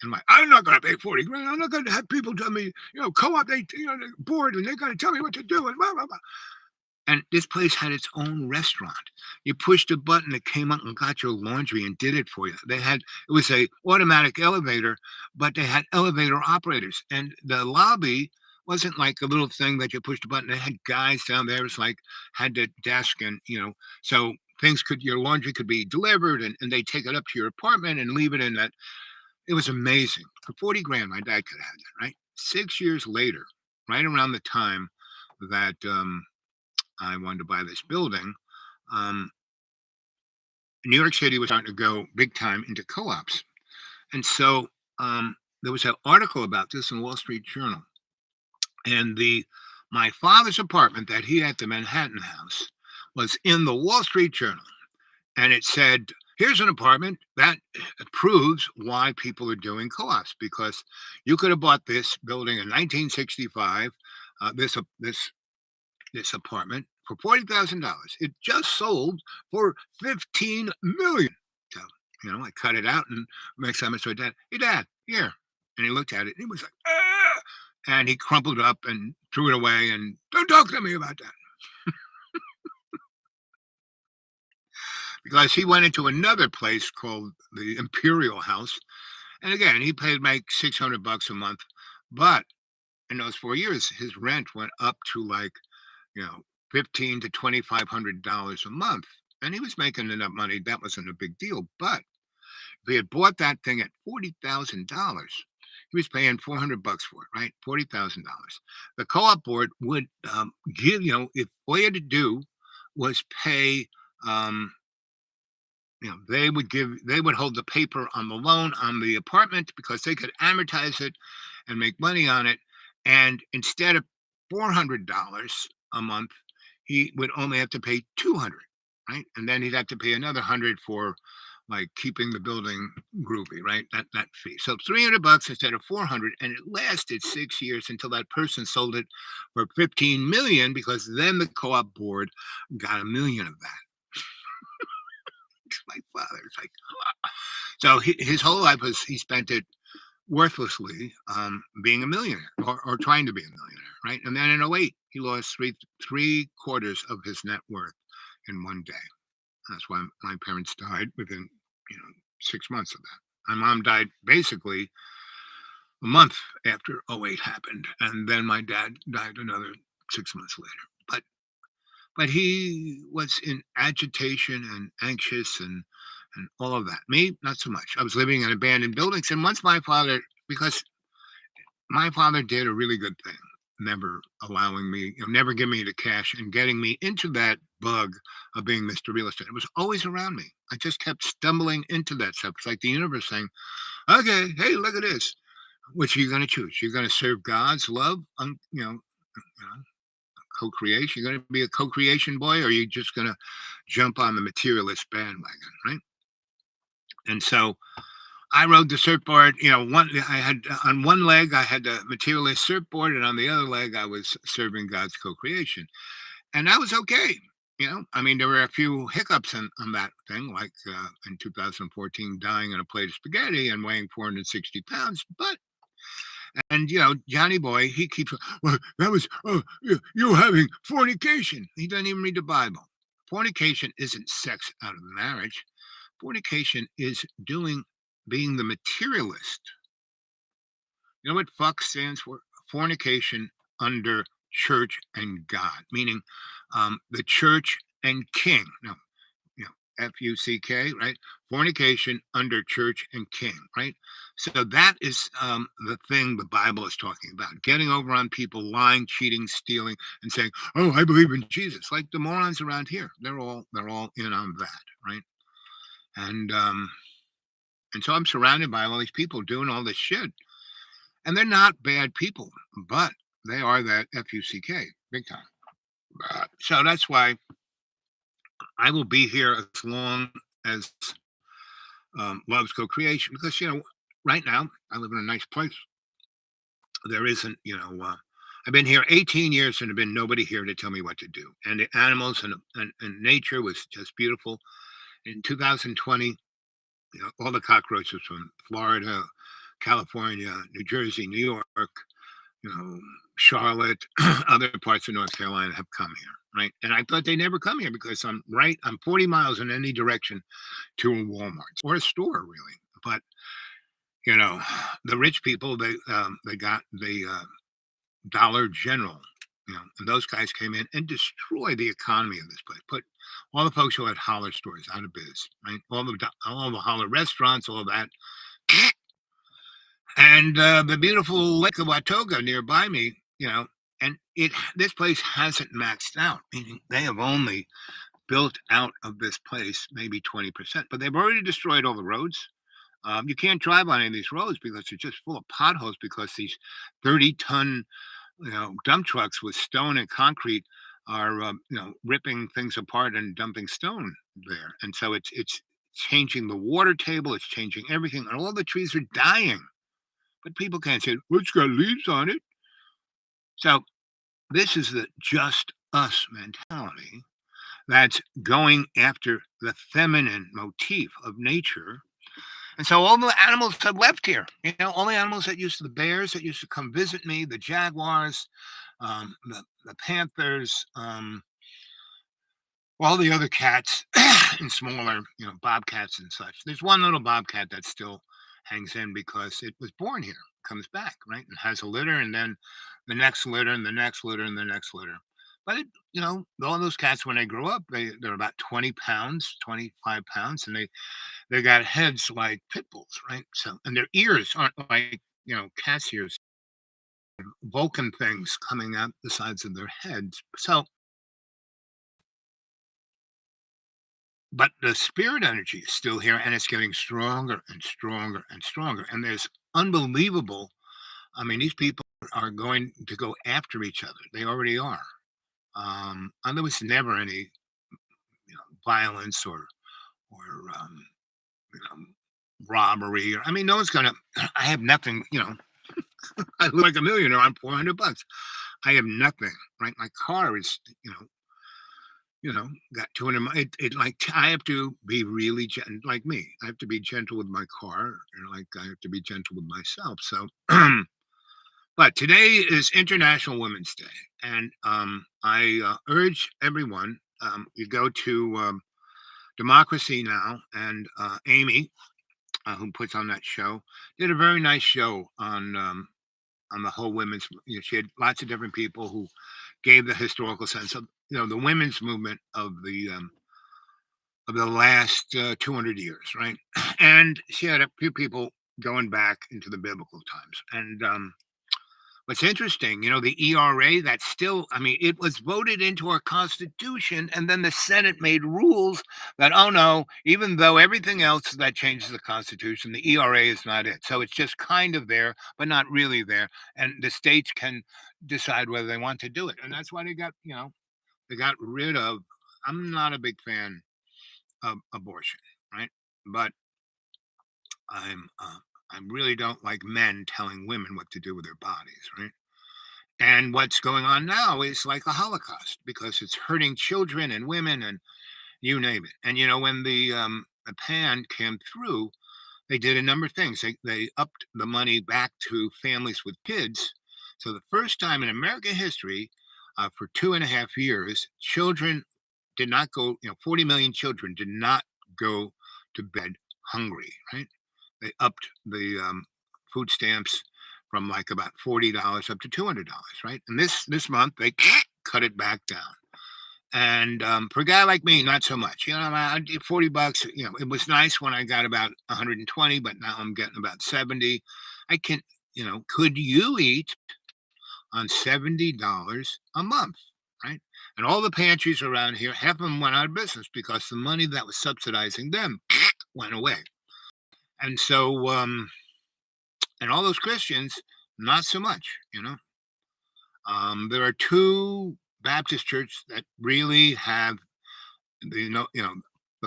And I'm not going to pay 40 grand. I'm not going to have people tell me, co-op, they're bored and they're going to tell me what to do and blah, blah, blah. And this place had its own restaurant. You pushed a button, it came up and got your laundry and did it for you. It was a automatic elevator, but they had elevator operators. And the lobby wasn't like a little thing that you pushed a button. They had guys down there. It was like had the desk and so your laundry could be delivered and they take it up to your apartment and leave it in that. It was amazing. For 40 grand, my dad could have had that, right? 6 years later, right around the time that I wanted to buy this building, New York City was starting to go big time into co-ops. And so there was an article about this in the Wall Street Journal. And my father's apartment that he had at the Manhattan House was in the Wall Street Journal. And it said, here's an apartment that proves why people are doing co-ops, because you could have bought this building in 1965, this apartment for $40,000. It just sold for $15 million. So, I cut it out and next time I saw Dad, hey Dad, here. And he looked at it and he was like, ah! And he crumpled it up and threw it away and don't talk to me about that. Because he went into another place called the Imperial House. And again, he paid like $600 a month. But in those 4 years, his rent went up to like, $1,500 to $2,500 a month. And he was making enough money. That wasn't a big deal. But if he had bought that thing at $40,000, he was paying $400 for it, right? $40,000. The co-op board would give, if all you had to do was pay, they would hold the paper on the loan on the apartment because they could amortize it and make money on it. And instead of $400 a month, he would only have to pay $200, right? And then he'd have to pay another $100 for like keeping the building groovy, right? That fee. So $300 instead of $400, and it lasted 6 years until that person sold it for $15 million, because then the co-op board got $1 million of that. My father, it's like, so his whole life he spent it worthlessly being a millionaire or trying to be a millionaire, right? And then in '08, he lost three quarters of his net worth in one day. That's why my parents died within 6 months of that. My mom died basically a month after '08 happened, and then my dad died another 6 months later. But he was in agitation and anxious and all of that. Me, not so much. I was living in abandoned buildings. And once because my father did a really good thing, never allowing me, never giving me the cash and getting me into that bug of being Mr. Real Estate. It was always around me. I just kept stumbling into that stuff. It's like the universe saying, okay, hey, look at this. Which are you going to choose? You're going to serve God's love, co-creation. You're going to be a co-creation boy, or are you just going to jump on the materialist bandwagon, right? And so I rode the surfboard. On one leg I had the materialist surfboard, and on the other leg I was serving God's co-creation, and that was okay. There were a few hiccups on that thing, like in 2014, dying in a plate of spaghetti and weighing 460 pounds, but. And Johnny Boy, he keeps, well, that was you having fornication. He doesn't even read the Bible. Fornication isn't sex out of marriage. Fornication is being the materialist. You know what fuck stands for? Fornication under church and God, meaning the church and king. No, F-U-C-K, right? Fornication under church and king, right? So that is the thing the Bible is talking about. Getting over on people, lying, cheating, stealing, and saying, oh, I believe in Jesus. Like the morons around here. They're all in on that, right? And so I'm surrounded by all these people doing all this shit. And they're not bad people, but they are that F-U-C-K, big time. So that's why I will be here as long as Love's Co-Creation, because right now I live in a nice place. There isn't, I've been here 18 years and there's been nobody here to tell me what to do. And the animals and nature was just beautiful. In 2020, all the cockroaches from Florida, California, New Jersey, New York, Charlotte, other parts of North Carolina have come here, right? And I thought they never come here because I'm 40 miles in any direction to a Walmart or a store, really. But the rich people, they got the Dollar General, and those guys came in and destroyed the economy of this place. Put all the folks who had holler stores out of biz, right? All the holler restaurants, all that. And the beautiful Lake of Watoga nearby me, and this place hasn't maxed out, meaning they have only built out of this place maybe 20%, but they've already destroyed all the roads. You can't drive on any of these roads because they're just full of potholes because these 30-ton, dump trucks with stone and concrete are, ripping things apart and dumping stone there. And so it's changing the water table, it's changing everything, and all the trees are dying. But people can't say, well, it's got leaves on it. So this is the just us mentality that's going after the feminine motif of nature. And so all the animals have left here. All the animals the bears that used to come visit me, the jaguars, the panthers, all the other cats and smaller, bobcats and such. There's one little bobcat that still hangs in because it was born here, comes back, right? And has a litter, and then the next litter, and the next litter, and the next litter. But all those cats, when they grow up, they're about 20 pounds, 25 pounds, and they got heads like pit bulls, right? So, and their ears aren't like, cat's ears, Vulcan things coming out the sides of their heads. So, but the spirit energy is still here, and it's getting stronger and stronger and stronger. And there's unbelievable. I mean, these people are going to go after each other. They already are. And there was never any, violence or robbery. I mean, no one's gonna. I have nothing. I look like a millionaire on $400. I have nothing. Right, my car is, got 200 I have to be really gentle, like me. I have to be gentle with my car, like I have to be gentle with myself. So, but today is International Women's Day, and I urge everyone. You go to Democracy Now, and Amy, who puts on that show, did a very nice show on the whole women's. She had lots of different people who gave the historical sense of the women's movement of the last 200 years, right? And she had a few people going back into the biblical times. And what's interesting, the ERA, that's still, I mean, it was voted into our Constitution, and then the Senate made rules that, oh no, even though everything else that changes the Constitution, the ERA is not it. So it's just kind of there, but not really there. And the states can decide whether they want to do it. And that's why they got rid of, I'm not a big fan of abortion, right? But I really don't like men telling women what to do with their bodies, right? And what's going on now is like a Holocaust because it's hurting children and women and you name it. And when the PAN came through, they did a number of things. They upped the money back to families with kids. So the first time in American history, for 2.5 years, children did not go. 40 million children did not go to bed hungry, right? They upped the food stamps from like about $40 up to $200, right? And this month they cut it back down. And for a guy like me, not so much. I did $40. It was nice when I got about 120, but now I'm getting about 70. I can, could you eat on $70 a month, right? And all the pantries around here, half of them went out of business because the money that was subsidizing them went away. And so, and all those Christians, not so much, There are two Baptist churches that really have the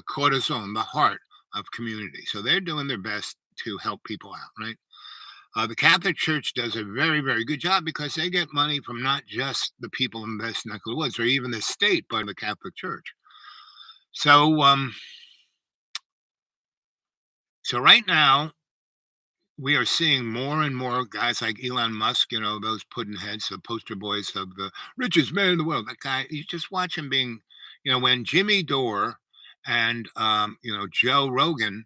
cortisone, the heart of community. So they're doing their best to help people out, right? The Catholic Church does a very, very good job because they get money from not just the people in this neck of the woods or even the state, but the Catholic Church. So, so right now, we are seeing more and more guys like Elon Musk, those pudding heads, the poster boys of the richest man in the world. That guy, you just watch him being, when Jimmy Dore and, Joe Rogan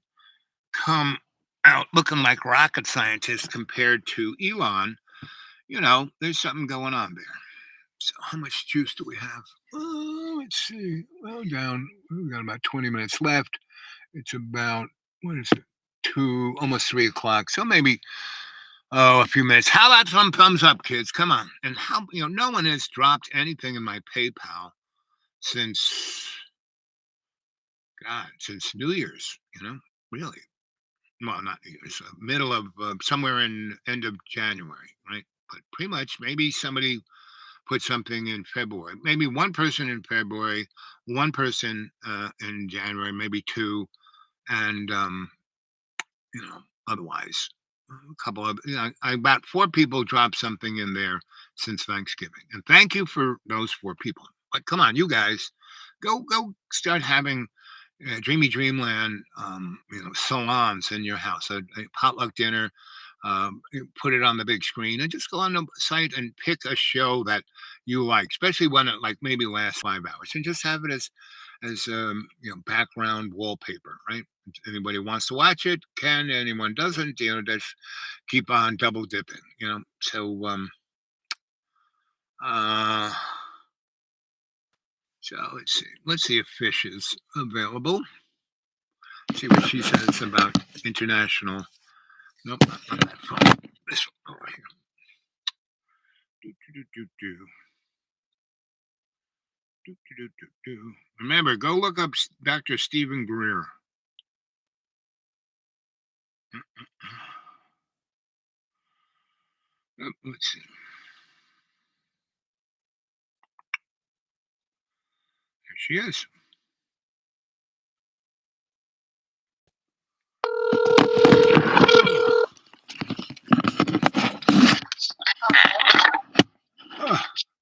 come out looking like rocket scientists compared to Elon, there's something going on there. So how much juice do we have? Oh, let's see. Well, we've got about 20 minutes left. It's about, what is it? Almost 3 o'clock. So maybe, a few minutes. How about some thumbs up, kids? Come on. And how, no one has dropped anything in my PayPal since New Year's, really. Well, not New Year's, middle of somewhere in end of January, right? But pretty much maybe somebody put something in February. Maybe one person in February, one person in January, maybe two, and otherwise a couple of about 4 people dropped something in there since Thanksgiving. And thank you for those 4 people. But come on, you guys, go start having Dreamy Dreamland, salons in your house, a potluck dinner. Put it on the big screen and just go on the site and pick a show that you like, especially one that like maybe lasts 5 hours, and just have it as background wallpaper, right? Anybody wants to watch it can. Anyone doesn't, just keep on double dipping, So so let's see if Fish is available. See what she says about international. Nope, not on that phone. This one over here. Remember, go look up Dr. Stephen Greer. Let's see. There she is.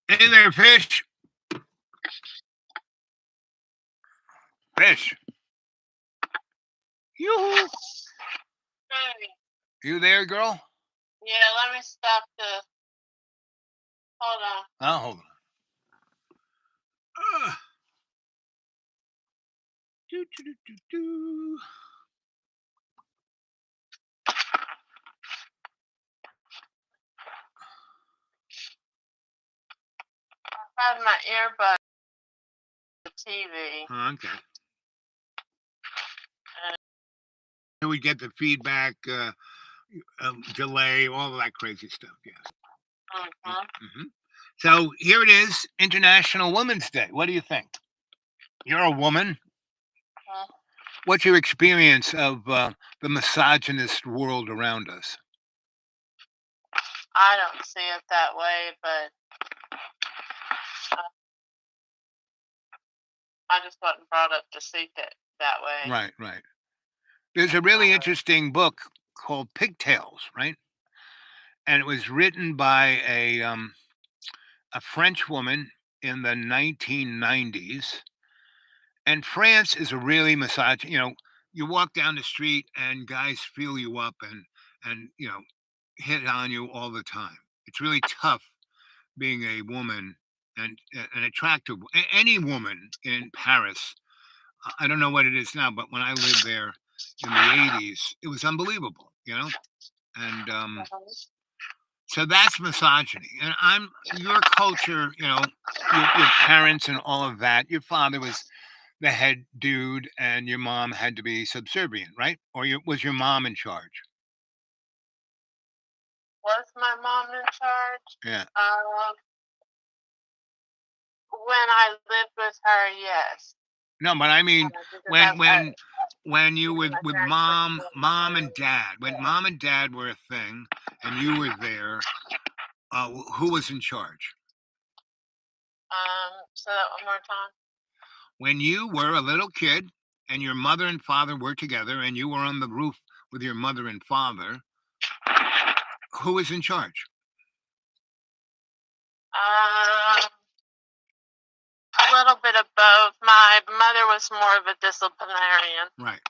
Hey there, Fish. Fish. Yoo-hoo. Hey, You there, girl? yeah, let me stop this. Hold on. Oh, hold on. Do, do, do, do, do. I have my earbud on the TV. Okay. And we get the feedback, delay, all of that crazy stuff. Yes. Mm-hmm. So here it is, International Women's Day. What do you think? You're a woman. What's your experience of the misogynist world around us? I don't see it that way, but I just wasn't brought up to see it that way. Right. There's a really interesting book called Pigtails, right? And it was written by a French woman in the 1990s. And France is a really misogynist. You walk down the street and guys feel you up and hit on you all the time. It's really tough being a woman and an attractive any woman in Paris. I don't know what it is now, but when I lived there in the 80s, it was unbelievable, and so that's misogyny. And your culture, your parents and all of that. Your father was the head dude, and your mom had to be subservient, right? Or was your mom in charge? Was my mom in charge? Yeah. When I lived with her, yes. No, but I mean, Because when you with parents mom were and dad, when mom and dad were a thing, and you were there, who was in charge? Say that one more time. When you were a little kid and your mother and father were together and you were on the roof with your mother and father, who was in charge? A little bit of both. My mother was more of a disciplinarian. Right.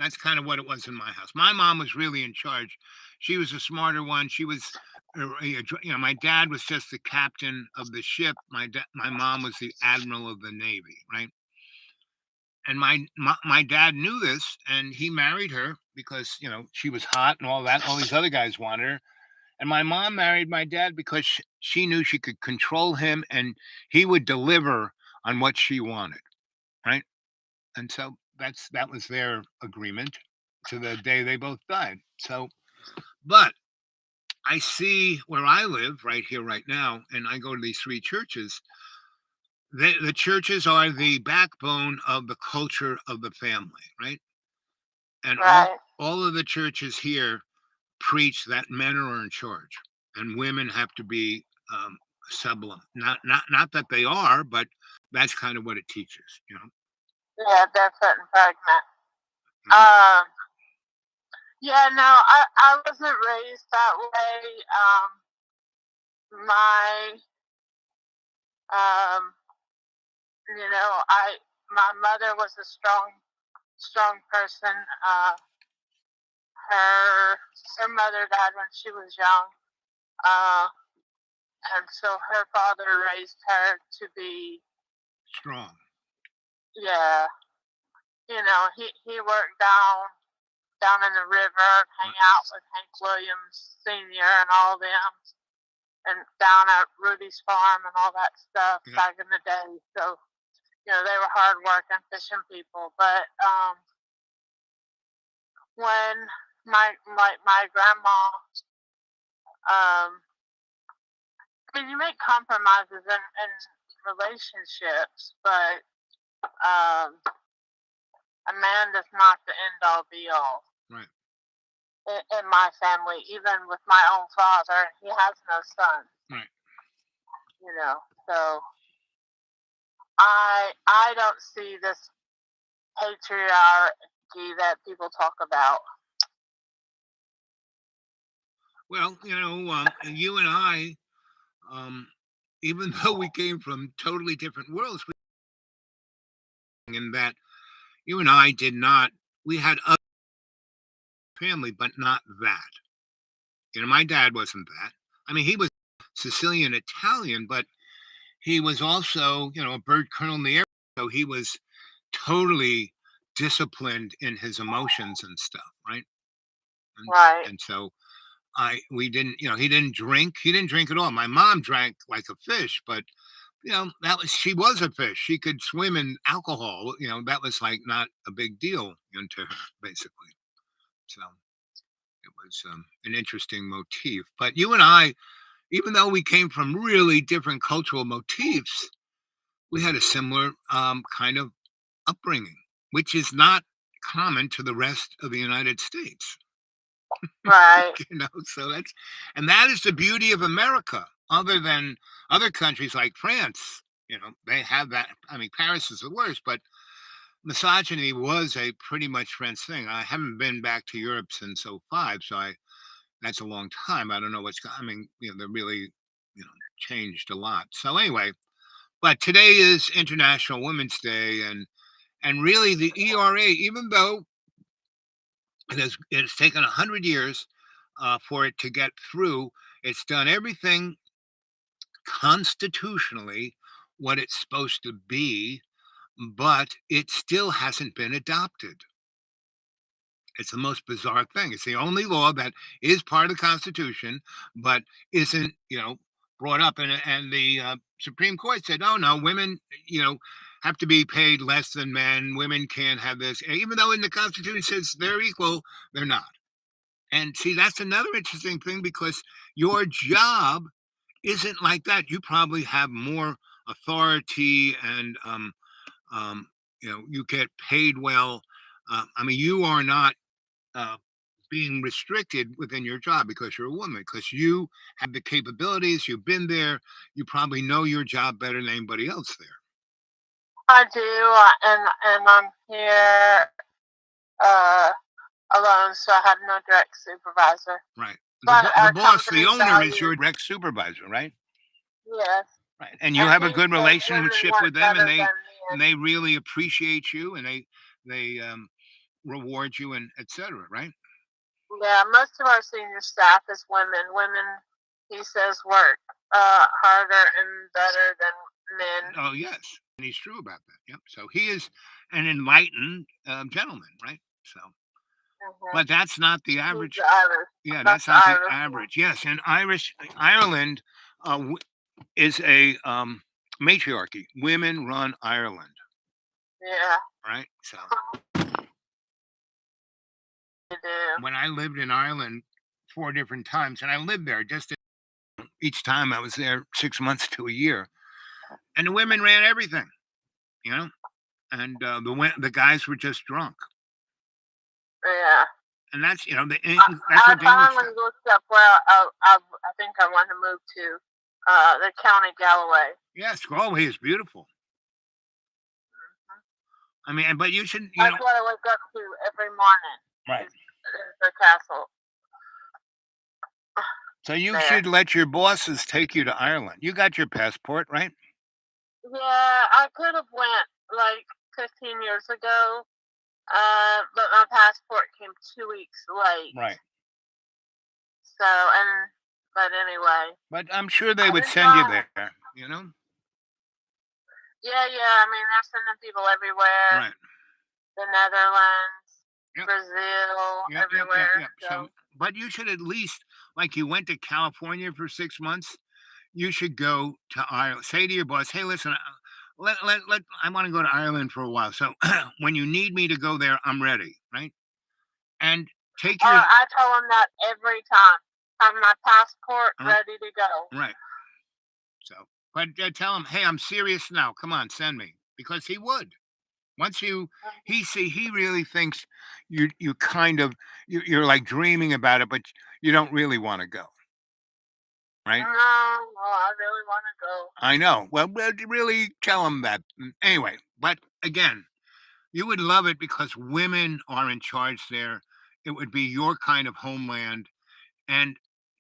That's kind of what it was in my house. My mom was really in charge. She was a smarter one. She was, my dad was just the captain of the ship. My mom was the admiral of the Navy, right? And my dad knew this, and he married her because she was hot and all that. All these other guys wanted her, and my mom married my dad because she knew she could control him, and he would deliver on what she wanted, right? And so that was their agreement to the day they both died. So, but I see where I live right here, right now, and I go to these three churches. The churches are the backbone of the culture of the family, right? And Right. all of the churches here preach that men are in charge and women have to be sublime. Not that they are, but that's kind of what it teaches, Yeah, that's it and pregnant. Mhm. Yeah, no, I wasn't raised that way. My my mother was a strong person. Her mother died when she was young. And so her father raised her to be, Strong. yeah, he worked down in the river, hang out with Hank Williams Sr. and all them, and down at Rudy's farm and all that stuff back in the day. So, they were hard-working, fishing people. But when my grandma, you make compromises in relationships, but a man is not the end-all, be-all. Right. In my family, even with my own father, he has no son. Right. So I don't see this patriarchy that people talk about. Well, you and I, even though we came from totally different worlds, in that you and I did not, we had other family, but not that. My dad wasn't that. I mean, he was Sicilian Italian, but he was also, a bird colonel in the air. So he was totally disciplined in his emotions and stuff, right? Right. And so we didn't, he didn't drink. He didn't drink at all. My mom drank like a fish, but she was a fish. She could swim in alcohol. That was like not a big deal to her, basically. So it was an interesting motif. But you and I, even though we came from really different cultural motifs, we had a similar kind of upbringing, which is not common to the rest of the United States. Right. So that is the beauty of America. Other than other countries like France, they have that. I mean, Paris is the worst, but misogyny was a pretty much French thing. I haven't been back to Europe since '05, so that's a long time. I don't know I mean, they're really, changed a lot. So anyway, but today is International Women's Day, and really the ERA, even though it has taken 100 years for it to get through, it's done everything constitutionally what it's supposed to be, but it still hasn't been adopted. It's the most bizarre thing. It's the only law that is part of the Constitution, but isn't, brought up. And the Supreme Court said, oh, no, women, have to be paid less than men. Women can't have this. Even though in the Constitution says they're equal, they're not. And see, that's another interesting thing because your job isn't like that. You probably have more authority and, you get paid well. I mean, you are not being restricted within your job because you're a woman, because you have the capabilities, you've been there, you probably know your job better than anybody else there. I do, and I'm here alone, so I have no direct supervisor. Right. But The boss, the company owner, is values- your direct supervisor, right? Yes. Right. And you have a he good said relationship women with them, work and better than they men. really appreciate you, and they reward you and etc. Right? Yeah, most of our senior staff is women. Women, he says, work harder and better than men. Oh yes, and he's true about that. Yep. So he is an enlightened gentleman, right? So, Mhm. but that's not the He's average. the Irish. Yeah, That's that's not the Irish. average. Yes, and Ireland is a matriarchy. Women run Ireland, Yeah, right? So they do. when I lived in Ireland 4 different times, and I lived there just each time I was there 6 months to a year, and the women ran everything, you know, and the guys were just drunk, Yeah. and that's I, that's I what the English finally do. looked up where I think I want to move to the county Galloway. Yes, Galway is beautiful. I mean, but you should, That's what I wake up to every morning. right. Is the castle. So you There. should let your bosses take you to Ireland. You got your passport, right? Yeah, I could have went like 15 years ago, but my passport came 2 weeks late. Right. So, but anyway. But I'm sure they I would didn't send you know. there, you know? Yeah. I mean, they're sending people everywhere. Right. The Netherlands, Yep. Brazil, Yep. everywhere. So, but you should at least, like you went to California for 6 months, you should go to Ireland. Say to your boss, hey, listen, I want to go to Ireland for a while. So when you need me to go there, I'm ready, right? And take your, I tell them that every time. Have my passport Right. ready to go. right. So, but tell him, hey, I'm serious now. Come on, send me. Because he would. Once he really thinks you kind of, you're like dreaming about it, but you don't really want to go. Right? No, I really want to go. I know. Well, really tell him that. Anyway, but again, you would love it because women are in charge there. It would be your kind of homeland. And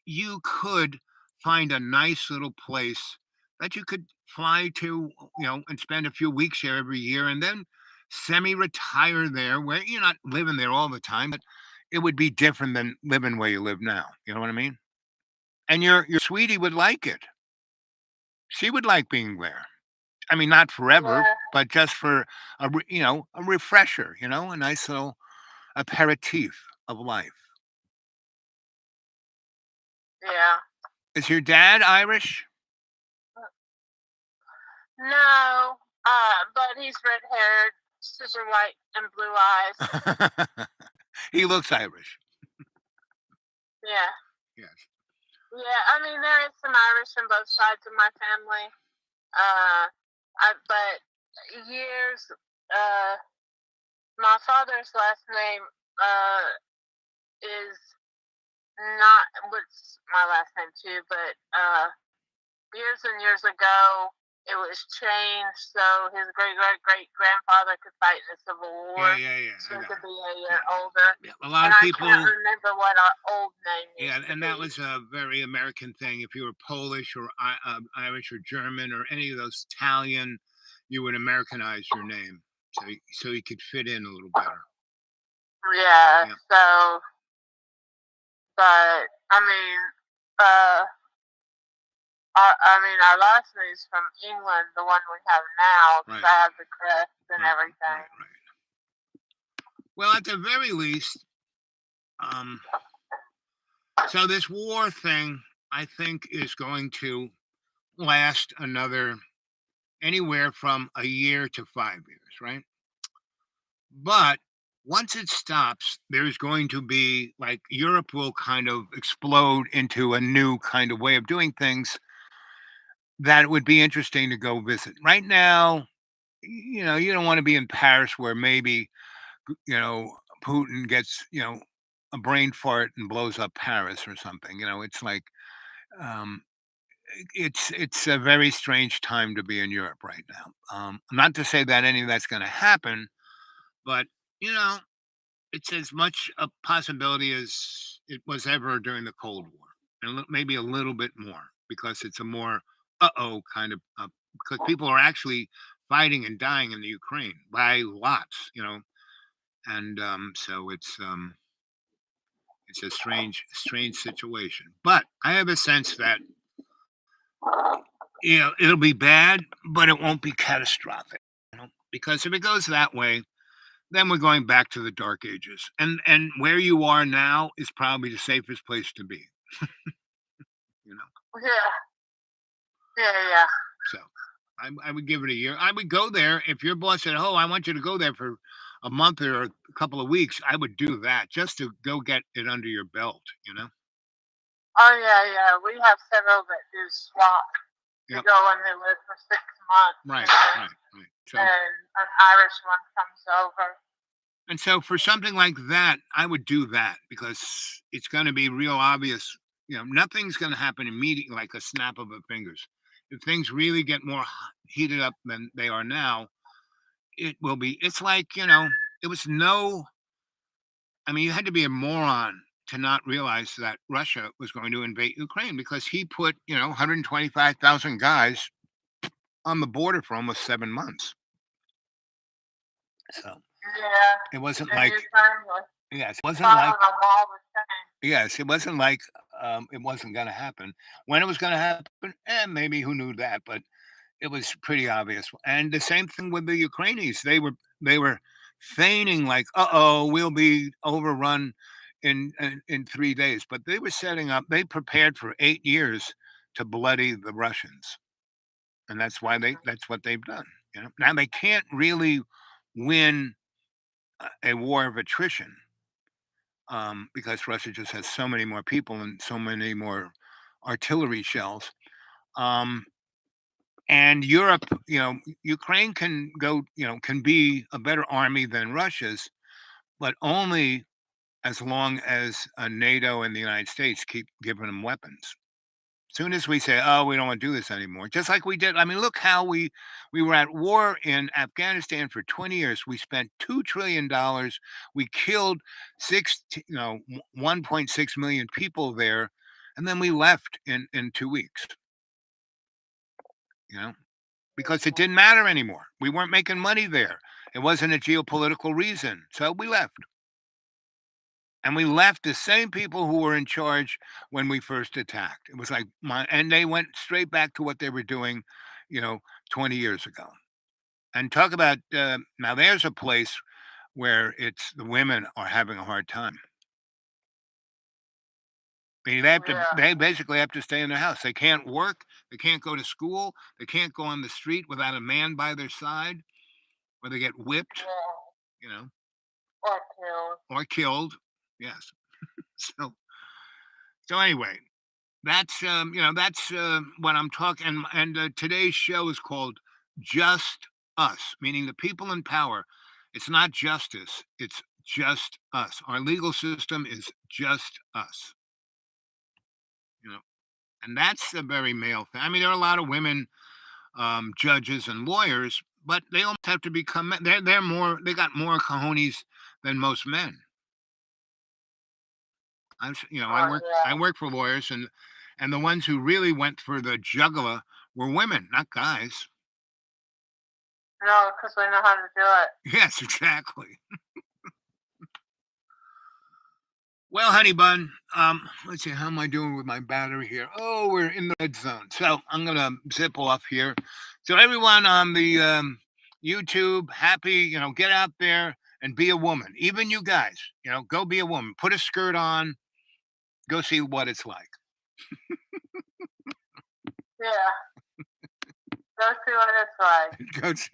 you could find a nice little place that you could fly to, and spend a few weeks there every year and then semi-retire there where you're not living there all the time, but it would be different than living where you live now. You know what I mean? And your sweetie would like it. She would like being there. I mean, not forever, Yeah. but just for a refresher, a nice little aperitif of life. Yeah. Is your dad Irish? No, but he's red haired, super white, and blue eyes. He looks Irish. Yeah. Yes. Yeah, I mean, there is some Irish on both sides of my family. But years, my father's last name is not what's my last name too, but years and years ago it was changed so his great grandfather could fight in the Civil War. Yeah. So I he got could it. be a year older. Yeah, a lot And of I people. can't remember what our old name is. Yeah, and that was a very American thing. If you were Polish or Irish or German or any of those Italian, you would Americanize your name so you could fit in a little better. Yeah. Yeah. So, but I mean, our last name is from England, the one we have now, because Right. I have the crest and everything. Right. Well, at the very least, so this war thing, I think, is going to last anywhere from a year to 5 years, right? But once it stops, there's going to be like Europe will kind of explode into a new kind of way of doing things that would be interesting to go visit. Right now, you don't want to be in Paris where maybe, Putin gets, a brain fart and blows up Paris or something. It's like, um, it's a very strange time to be in Europe right now. Not to say that any of that's going to happen, but it's as much a possibility as it was ever during the Cold War, and maybe a little bit more because it's a more kind of because people are actually fighting and dying in the Ukraine by lots. And so it's a strange situation. But I have a sense that it'll be bad, but it won't be catastrophic. Because if it goes that way, then we're going back to the dark ages. And where you are now is probably the safest place to be. Yeah. So I would give it a year. I would go there if your boss said, "Oh, I want you to go there for a month or a couple of weeks." I would do that just to go get it under your belt. Oh yeah. We have several that do swap to Yep. go and they live for 6 months. Right. So And an Irish one comes over. and so for something like that, I would do that because it's going to be real obvious. Nothing's going to happen immediately like a snap of the fingers. If things really get more heated up than they are now, it will be. It's like it was no. I mean, you had to be a moron to not realize that Russia was going to invade Ukraine because he put 125,000 guys on the border for almost 7 months. So Yeah. it wasn't And like Ukraine was yes, it wasn't following like them all the time. yes, it wasn't like it wasn't going to happen. When it was going to happen, and maybe who knew that, but it was pretty obvious. And the same thing with the Ukrainians. They were feigning like, we'll be overrun in 3 days. But they were setting up. They prepared for 8 years to bloody the Russians, and that's what they've done. Now they can't really win a war of attrition because Russia just has so many more people and so many more artillery shells. And Europe, Ukraine can go, can be a better army than Russia's, but only as long as NATO and the United States keep giving them weapons. As soon as we say, "Oh, we don't want to do this anymore," just like we did. I mean, look how we were at war in Afghanistan for 20 years. We spent $2 trillion. We killed 1.6 million people there, and then we left in 2 weeks. Because it didn't matter anymore. We weren't making money there. It wasn't a geopolitical reason. So we left. And we left the same people who were in charge when we first attacked. It was like, and they went straight back to what they were doing, 20 years ago. And talk about, now there's a place where it's the women are having a hard time. I mean, they basically have to stay in their house. They can't work. They can't go to school. They can't go on the street without a man by their side, or they get whipped, Yeah. Or killed. Yes. So anyway, that's what I'm talking. And today's show is called Just Us, meaning the people in power. It's not justice. It's just us. Our legal system is just us. And that's a very male thing. I mean, there are a lot of women judges and lawyers, but they almost have to become. They got more cojones than most men. I work for lawyers, and the ones who really went for the jugular were women, not guys. No, because we know how to do it. Yes, exactly. Well, honey bun, let's see, how am I doing with my battery here? Oh, we're in the red zone. So I'm going to zip off here. So everyone on the YouTube, happy, get out there and be a woman. Even you guys, go be a woman. Put a skirt on. Go see what it's like. Yeah. Go see what it's like. Go see.